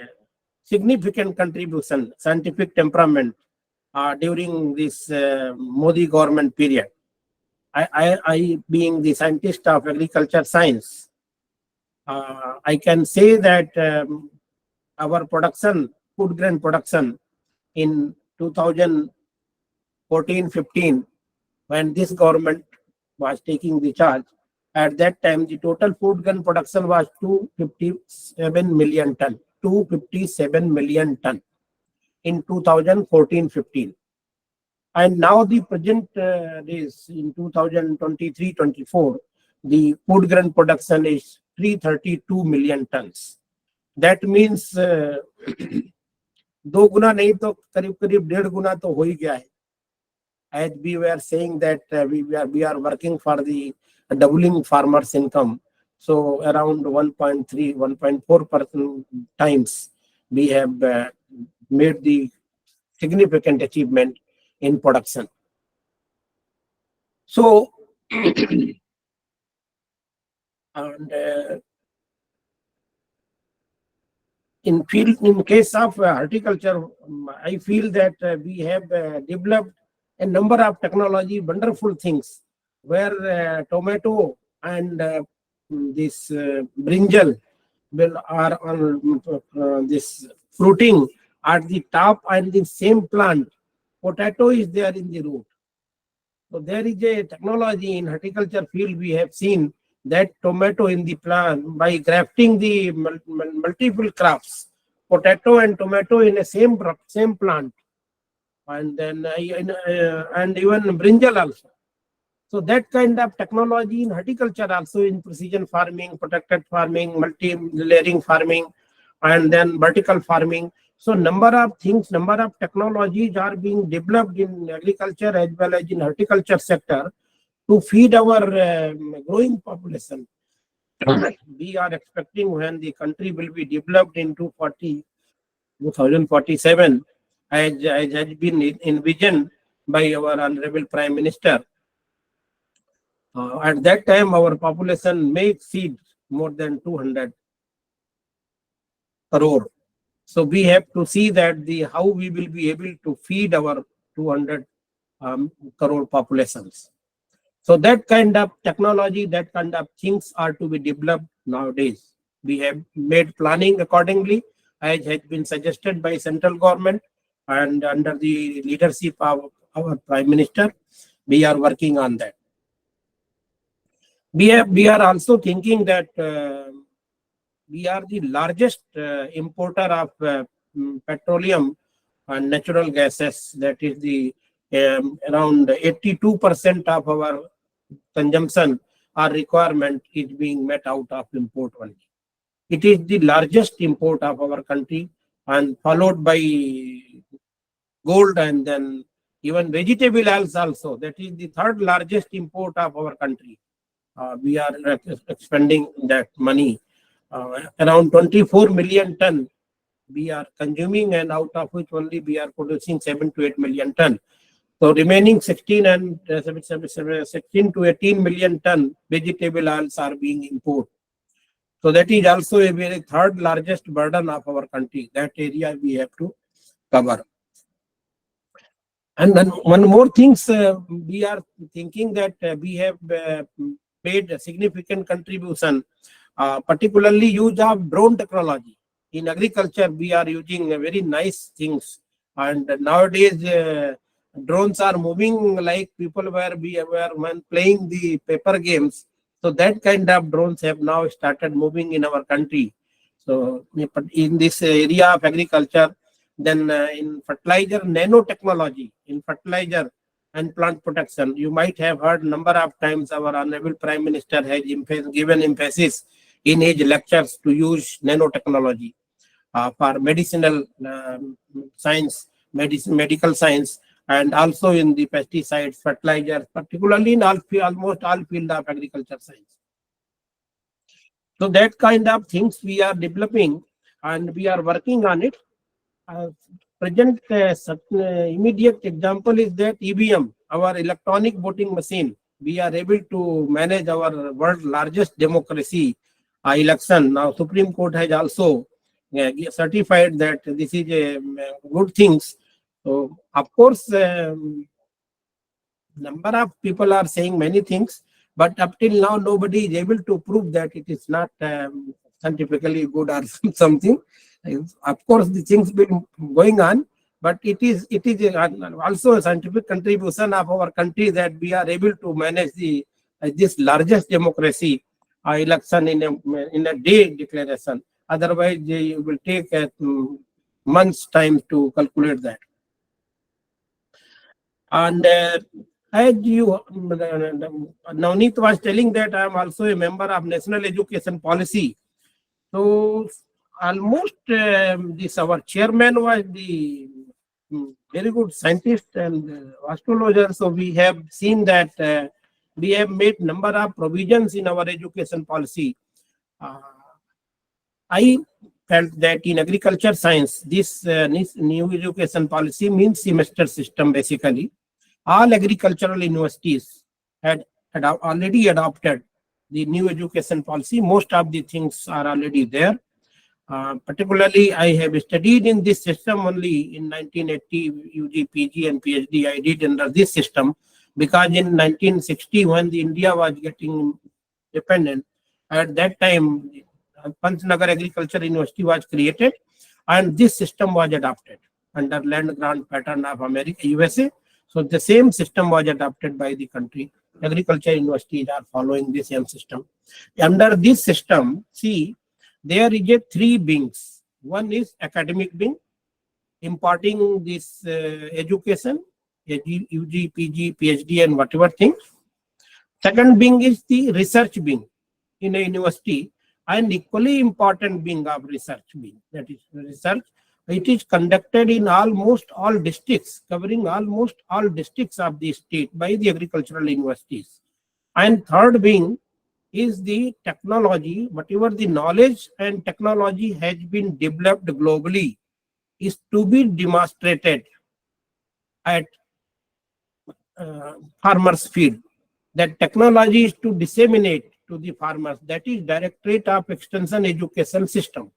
S5: significant contribution, scientific temperament during this Modi government period. I being the scientist of agriculture science, I can say that our production, food grain production in 2014-15, when this government was taking the charge, at that time the total food grain production was 257 million ton. 257 million ton in 2014-15. And now the present is in 2023-24, the food grain production is 332 million tons. That means 2 गुना नहीं तो करीब 1.5 गुना तो हो ही गया है. As we were saying that we are working for the doubling farmers income. So around 1.3, 1.4% times we have made the significant achievement in production. So, and in case of horticulture, I feel that we have developed a number of technology, wonderful things, where tomato and this brinjal will are on this fruiting at the top, and the same plant potato is there in the root. So there is a technology in horticulture field. We have seen that tomato in the plant, by grafting the multiple crops, potato and tomato in a same plant, and then and even brinjal also. So that kind of technology in horticulture also, in precision farming, protected farming, multi-layering farming, and then vertical farming. So number of things, number of technologies are being developed in agriculture as well as in horticulture sector to feed our growing population. We are expecting, when the country will be developed in 2047, as has been envisioned by our Honorable Prime Minister, at that time our population may exceed more than 200 crore. So we have to see that how we will be able to feed our 200 crore populations. So that kind of technology, that kind of things are to be developed nowadays. We have made planning accordingly, as has been suggested by central government, and under the leadership of our Prime Minister, we are working on that. We are also thinking that we are the largest importer of petroleum and natural gases. That is the around 82% of our consumption or requirement is being met out of import only. It is the largest import of our country, and followed by gold, and then even vegetable oils also. That is the third largest import of our country. We are expending that money. Around 24 million ton we are consuming, and out of which only we are producing 7 to 8 million ton. So remaining 16 to 18 million ton vegetable oils are being imported. So that is also a very third largest burden of our country. That area we have to cover. And then one more things, we are thinking that we have made a significant contribution, particularly use of drone technology. In agriculture, we are using very nice things. And nowadays, drones are moving like people were when playing the paper games. So that kind of drones have now started moving in our country. So in this area of agriculture, then in fertilizer, nanotechnology, in fertilizer and plant protection, you might have heard number of times our Honorable Prime Minister has given emphasis in his lectures to use nanotechnology for medicinal science, medical science, and also in the pesticides, fertilizers, particularly in almost all field of agriculture science. So that kind of things we are developing, and we are working on it. Present immediate example is that EVM, our electronic voting machine. We are able to manage our world's largest democracy election. Now Supreme Court has also certified that this is a good things. So of course, number of people are saying many things, but up till now nobody is able to prove that it is not scientifically good or something. Of course, the things been going on, but it is also a scientific contribution of our country that we are able to manage this largest democracy election in a day declaration. Otherwise, it will take months time to calculate that. And as you, Navneet was telling that I am also a member of National Education Policy. So almost our chairman was the very good scientist and astrologer. So we have seen that we have made number of provisions in our education policy. I felt that in agriculture science, this new education policy means semester system basically. All agricultural universities had already adopted the new education policy. Most of the things are already there. Particularly, I have studied in this system only in 1980, UG, PG and PhD I did under this system, because in 1960, when the India was getting dependent. At that time, Panchnagar Agriculture University was created, and this system was adopted under land grant pattern of America, USA. So the same system was adopted by the country. Agriculture universities are following the same system. Under this system, see, there is a three wings. One is academic wing, imparting this education, UG, PG, PhD, and whatever things. Second wing is the research wing in a university, and equally important wing of research wing, that is research. It is conducted in almost all districts, covering almost all districts of the state by the agricultural universities. And third wing is the technology, whatever the knowledge and technology has been developed globally is to be demonstrated at farmers' field. That technology is to disseminate to the farmers. That is Directorate of Extension Education System.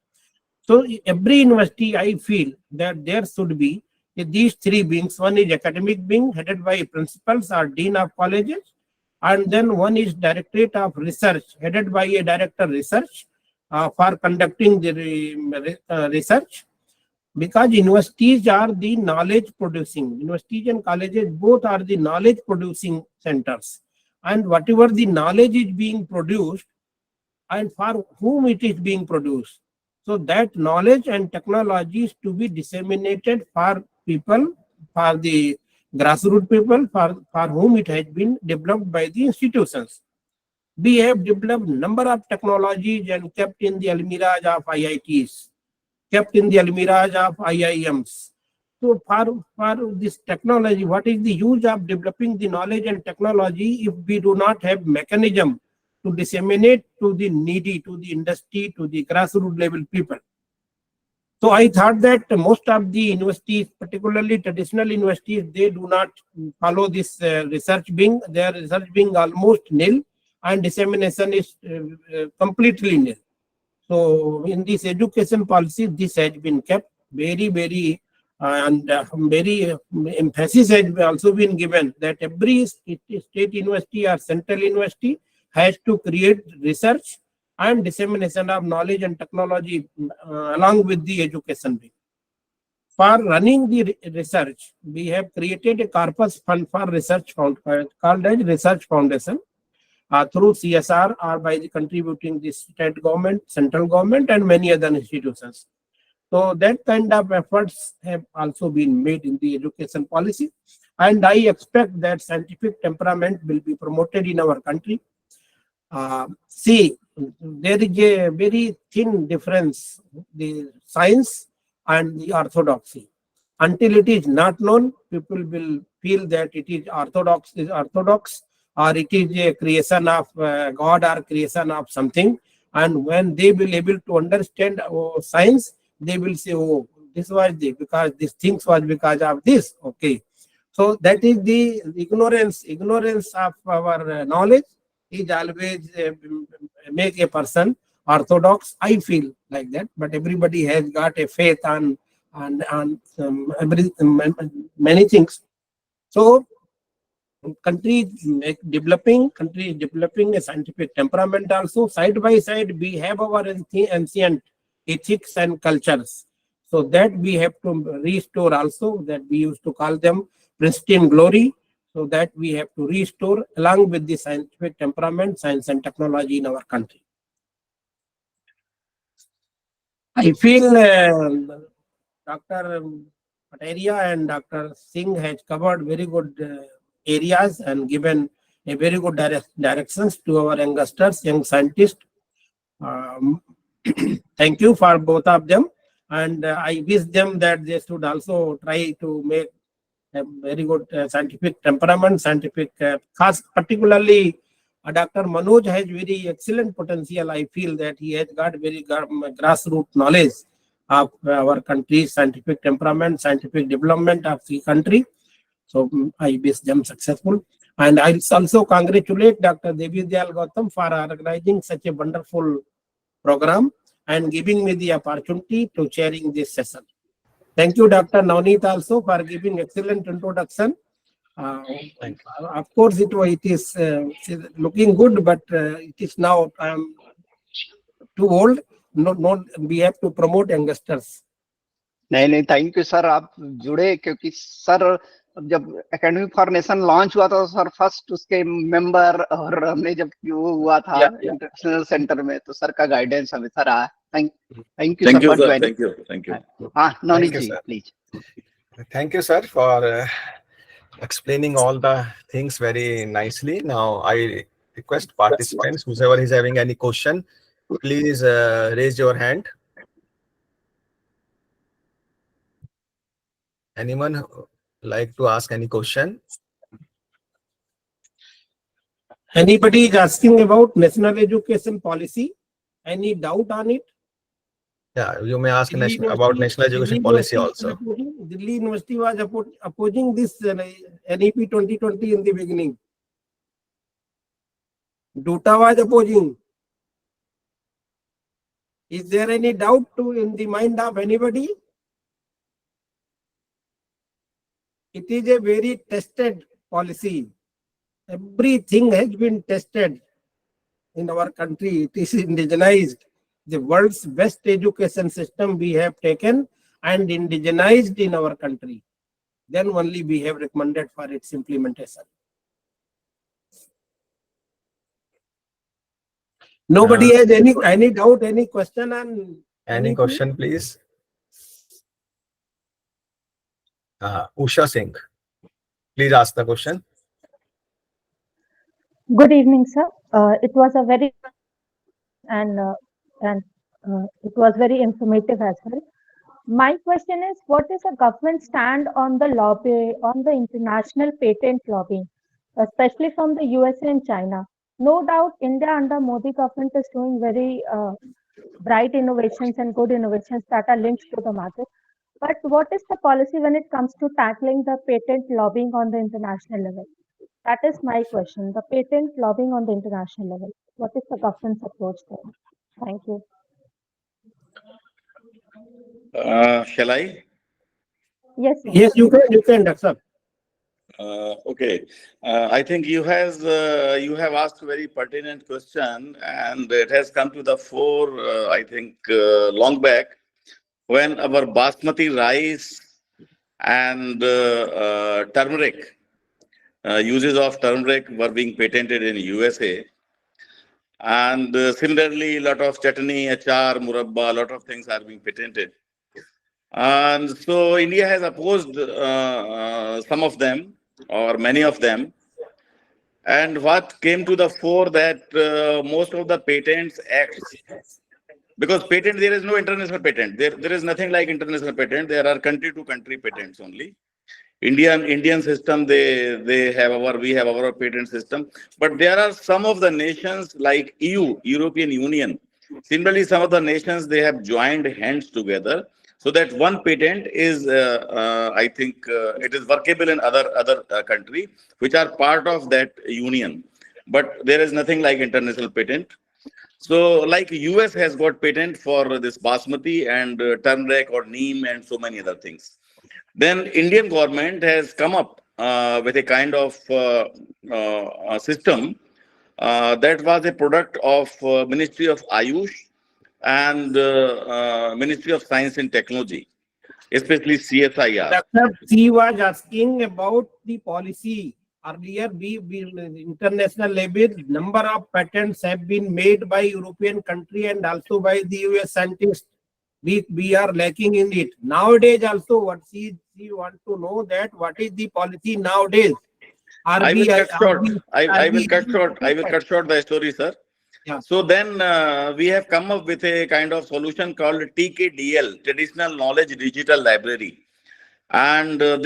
S5: So every university, I feel that there should be these three wings. One is academic wing headed by principals or dean of colleges, and then one is Directorate of Research headed by a director research for conducting the research. Because universities are the knowledge producing, universities and colleges both are the knowledge producing centers, and whatever the knowledge is being produced and for whom it is being produced, so that knowledge and technology is to be disseminated for people, for the grassroots people, for whom it has been developed by the institutions. We have developed number of technologies and kept in the almiraj of IITs, kept in the almiraj of IIMs. So for this technology, what is the use of developing the knowledge and technology if we do not have mechanism to disseminate to the needy, to the industry, to the grassroots level people? So I thought that most of the universities, particularly traditional universities, they do not follow this research wing. Their research wing almost nil, and dissemination is completely nil. So in this education policy, this has been kept very, very very emphasis has also been given that every state university or central university has to create research and dissemination of knowledge and technology along with the education wing. For running the research, we have created a corpus fund for research fund called as Research Foundation. Through CSR or by the contributing the state government, central government, and many other institutions. So that kind of efforts have also been made in the education policy, and I expect that scientific temperament will be promoted in our country. See, there is a very thin difference, the science and the orthodoxy. Until it is not known, people will feel that it is orthodox, or it is a creation of God or creation of something. And when they will able to understand science, they will say, oh, this was because this things was because of this. Okay. So that is the ignorance of our knowledge is always make a person orthodox. I feel like that, but everybody has got a faith on many things. So country is developing a scientific temperament also. Side by side, we have our ancient ethics and cultures. So that we have to restore also, that we used to call them pristine glory. So that we have to restore along with the scientific temperament, science and technology in our country. I feel Dr. Patairiya and Dr. Singh has covered very good areas and given a very good directions to our youngsters, young scientists. Thank you for both of them, and I wish them that they should also try to make a very good scientific temperament, particularly Dr. Manoj has very excellent potential. I feel that he has got very grassroots knowledge of our country's scientific temperament, scientific development of the country. So I wish them successful. And I also congratulate Dr. Devi Dayal Gautam for organizing such a wonderful program and giving me the opportunity to chairing this session. Thank you, Dr. Navneet, also for giving excellent introduction
S1: Thank
S5: Of course, it is looking good, but it is now too old. No, we have to promote youngsters.
S2: नहीं, thank you sir, आप जुड़े, क्योंकि sir जब academy for nation launch हुआ था sir first उसके member, और हमने जब वो हुआ था इंटरनेशनल सेंटर में, तो सर का गाइडेंस हमेशा रहा है. Thank you sir for joining.
S4: Thank you.
S2: हाँ, Navneet
S1: you,
S2: ji
S1: sir.
S2: Please.
S1: Thank you, sir, for explaining all the things very nicely. Now, I request participants, whoever is having any question, please raise your hand. Anyone like to ask any question?
S5: Anybody is asking about national education policy? Any doubt on it?
S1: Yeah, you may ask
S5: Delhi
S1: about
S5: University-
S1: national education
S5: Delhi
S1: policy
S5: University
S1: also.
S5: Delhi University was opposing this NEP 2020 in the beginning. DOTA was opposing. Is there any doubt in the mind of anybody? It is a very tested policy. Everything has been tested in our country. It is indigenized. The world's best education system we have taken and indigenized in our country. Then only we have recommended for its implementation. Nobody has any doubt, any question on
S1: Any question, please? Usha Singh, please ask the question.
S6: Good evening, sir. It was a very and it was very informative as well. My question is, what is the government stand on the lobby on the international patent lobbying, especially from the USA and China? No doubt, India under Modi government is doing very bright innovations and good innovations that are linked to the market. But what is the policy when it comes to tackling the patent lobbying on the international level? That is my question. The patent lobbying on the international level. What is the government's approach there? Thank you.
S4: Shall I?
S6: Yes, sir.
S5: Yes, you can, Dr.
S4: Okay. I think you have asked a very pertinent question, and it has come to the fore, I think, long back, when our basmati rice and turmeric, uses of turmeric were being patented in USA. And similarly, a lot of chutney, achar, murabba, a lot of things are being patented. And so India has opposed some of them, or many of them. And what came to the fore that most of the patents acts, because patent, there is no international patent. There is nothing like international patent. There are country to country patents only. Indian system, we have our patent system. But there are some of the nations like EU, European Union. Similarly, some of the nations, they have joined hands together so that one patent is, I think, it is workable in other country which are part of that union. But there is nothing like international patent. So, like US has got patent for this basmati and turmeric or neem and so many other things. Then Indian government has come up with a kind of system that was a product of Ministry of Ayush and Ministry of Science and Technology, especially CSIR.
S5: Dr. C was asking about the policy. Earlier, international level, number of patents have been made by European country and also by the US scientists. We are lacking in it. Nowadays also, what she want to know that what is the policy nowadays?
S4: I will cut short. I will cut short the story, sir.
S5: Yeah.
S4: So then we have come up with a kind of solution called TKDL, Traditional Knowledge Digital Library. And the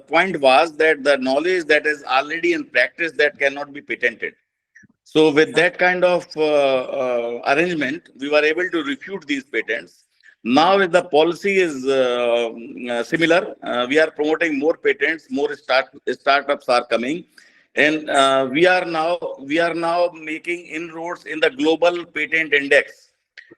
S4: point was that the knowledge that is already in practice, that cannot be patented. So with that kind of arrangement, we were able to refute these patents. Now, if the policy is similar, we are promoting more patents, more startups are coming, and we are now making inroads in the global patent index,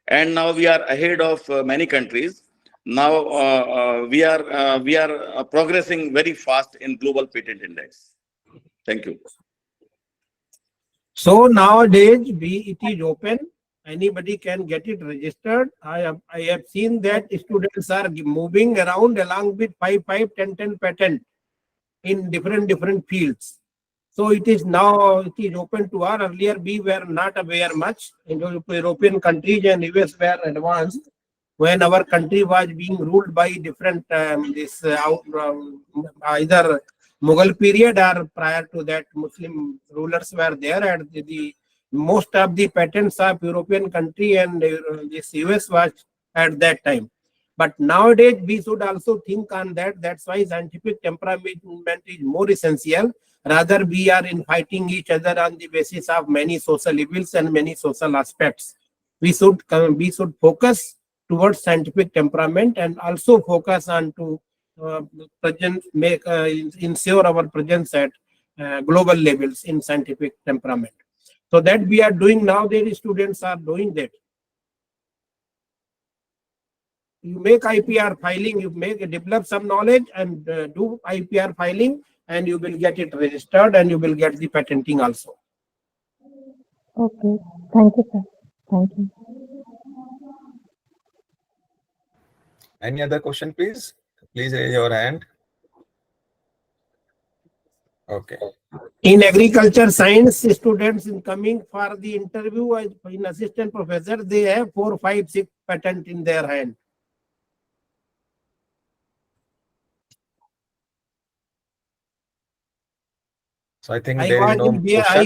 S4: and now we are ahead of many countries. Now we are progressing very fast in global patent index. Thank you.
S5: So nowadays, it is open. Anybody can get it registered. I have seen that students are moving around along with 5, 10 patent in different fields. So it is now, it is open to all. Earlier we were not aware much. In European countries and US were advanced. When our country was being ruled by different either Mughal period or prior to that, Muslim rulers were there, and the most of the patents of European country and this US was at that time. But nowadays we should also think on that. That's why scientific temperament is more essential. Rather, we are in fighting each other on the basis of many social evils and many social aspects. We should focus towards scientific temperament and also focus on to ensure our presence at global levels in scientific temperament. So that we are doing now. The students are doing that. You make IPR filing, you develop some knowledge and do IPR filing, and you will get it registered and you will get the patenting also.
S6: Okay. Thank you, sir. Thank you.
S1: Any other question, please? Please raise your hand. Okay.
S5: In agriculture science, students in coming for the interview in assistant professor, they have 4, 5, 6 patent in their hand.
S1: So I think there is no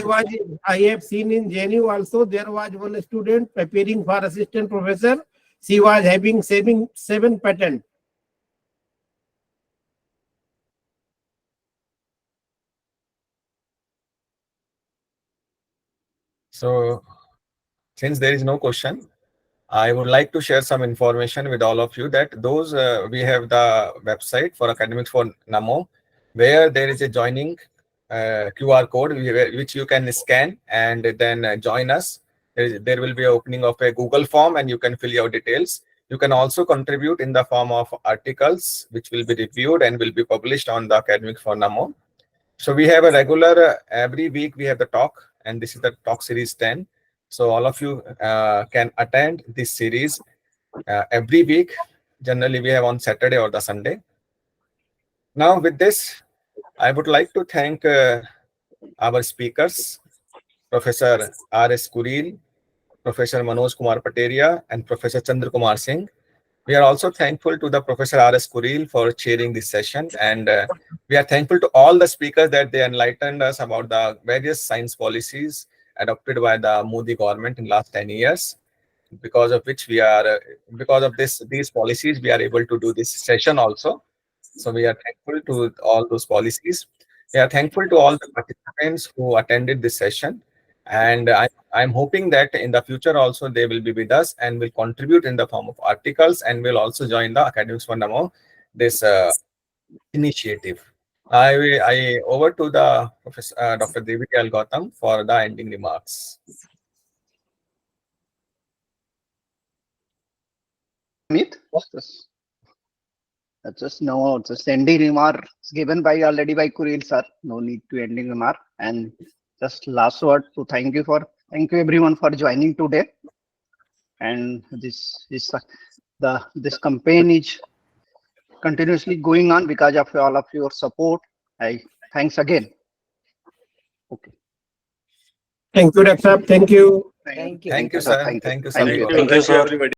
S1: question.
S5: I have seen in JNU also, there was one student preparing for assistant professor. She was having 7 patent.
S1: So since there is no question, I would like to share some information with all of you that those we have the website for academics for NAMO, where there is a joining QR code which you can scan and then join us. There will be an opening of a Google form and you can fill your details. You can also contribute in the form of articles which will be reviewed and will be published on the academics for NAMO. So we have a regular, every week we have the talk, and this is the talk series 10. So all of you can attend this series every week. Generally we have on Saturday or the Sunday. Now with this, I would like to thank our speakers, Professor R.S. Kureel, Professor Manoj Kumar Patairiya, and Professor Chander Singh. We are also thankful to the Professor R.S. Kureel for chairing this session, and we are thankful to all the speakers that they enlightened us about the various science policies adopted by the Modi government in last 10 years, because of which we are, because of these policies, we are able to do this session also. So we are thankful to all those policies. We are thankful to all the participants who attended this session. And I'm hoping that in the future also they will be with us and will contribute in the form of articles and will also join the Academics for NAMO, this initiative. I over to the Professor Dr. Devi Gautam for the ending remarks.
S2: Just no, just ending remarks given by already by Kureel sir. No need to ending remark. And just last word to thank you everyone for joining today. And this is this campaign is continuously going on because of all of your support. Thanks again. Okay.
S5: Thank you, Dr. Thank you.
S3: Thank you.
S1: Thank you, sir.
S2: Thank you.
S1: Thank you,
S2: Thank
S1: sir.
S2: you.
S1: Thank you,
S2: Thank
S1: sir.
S2: you.
S4: Thank you, everybody.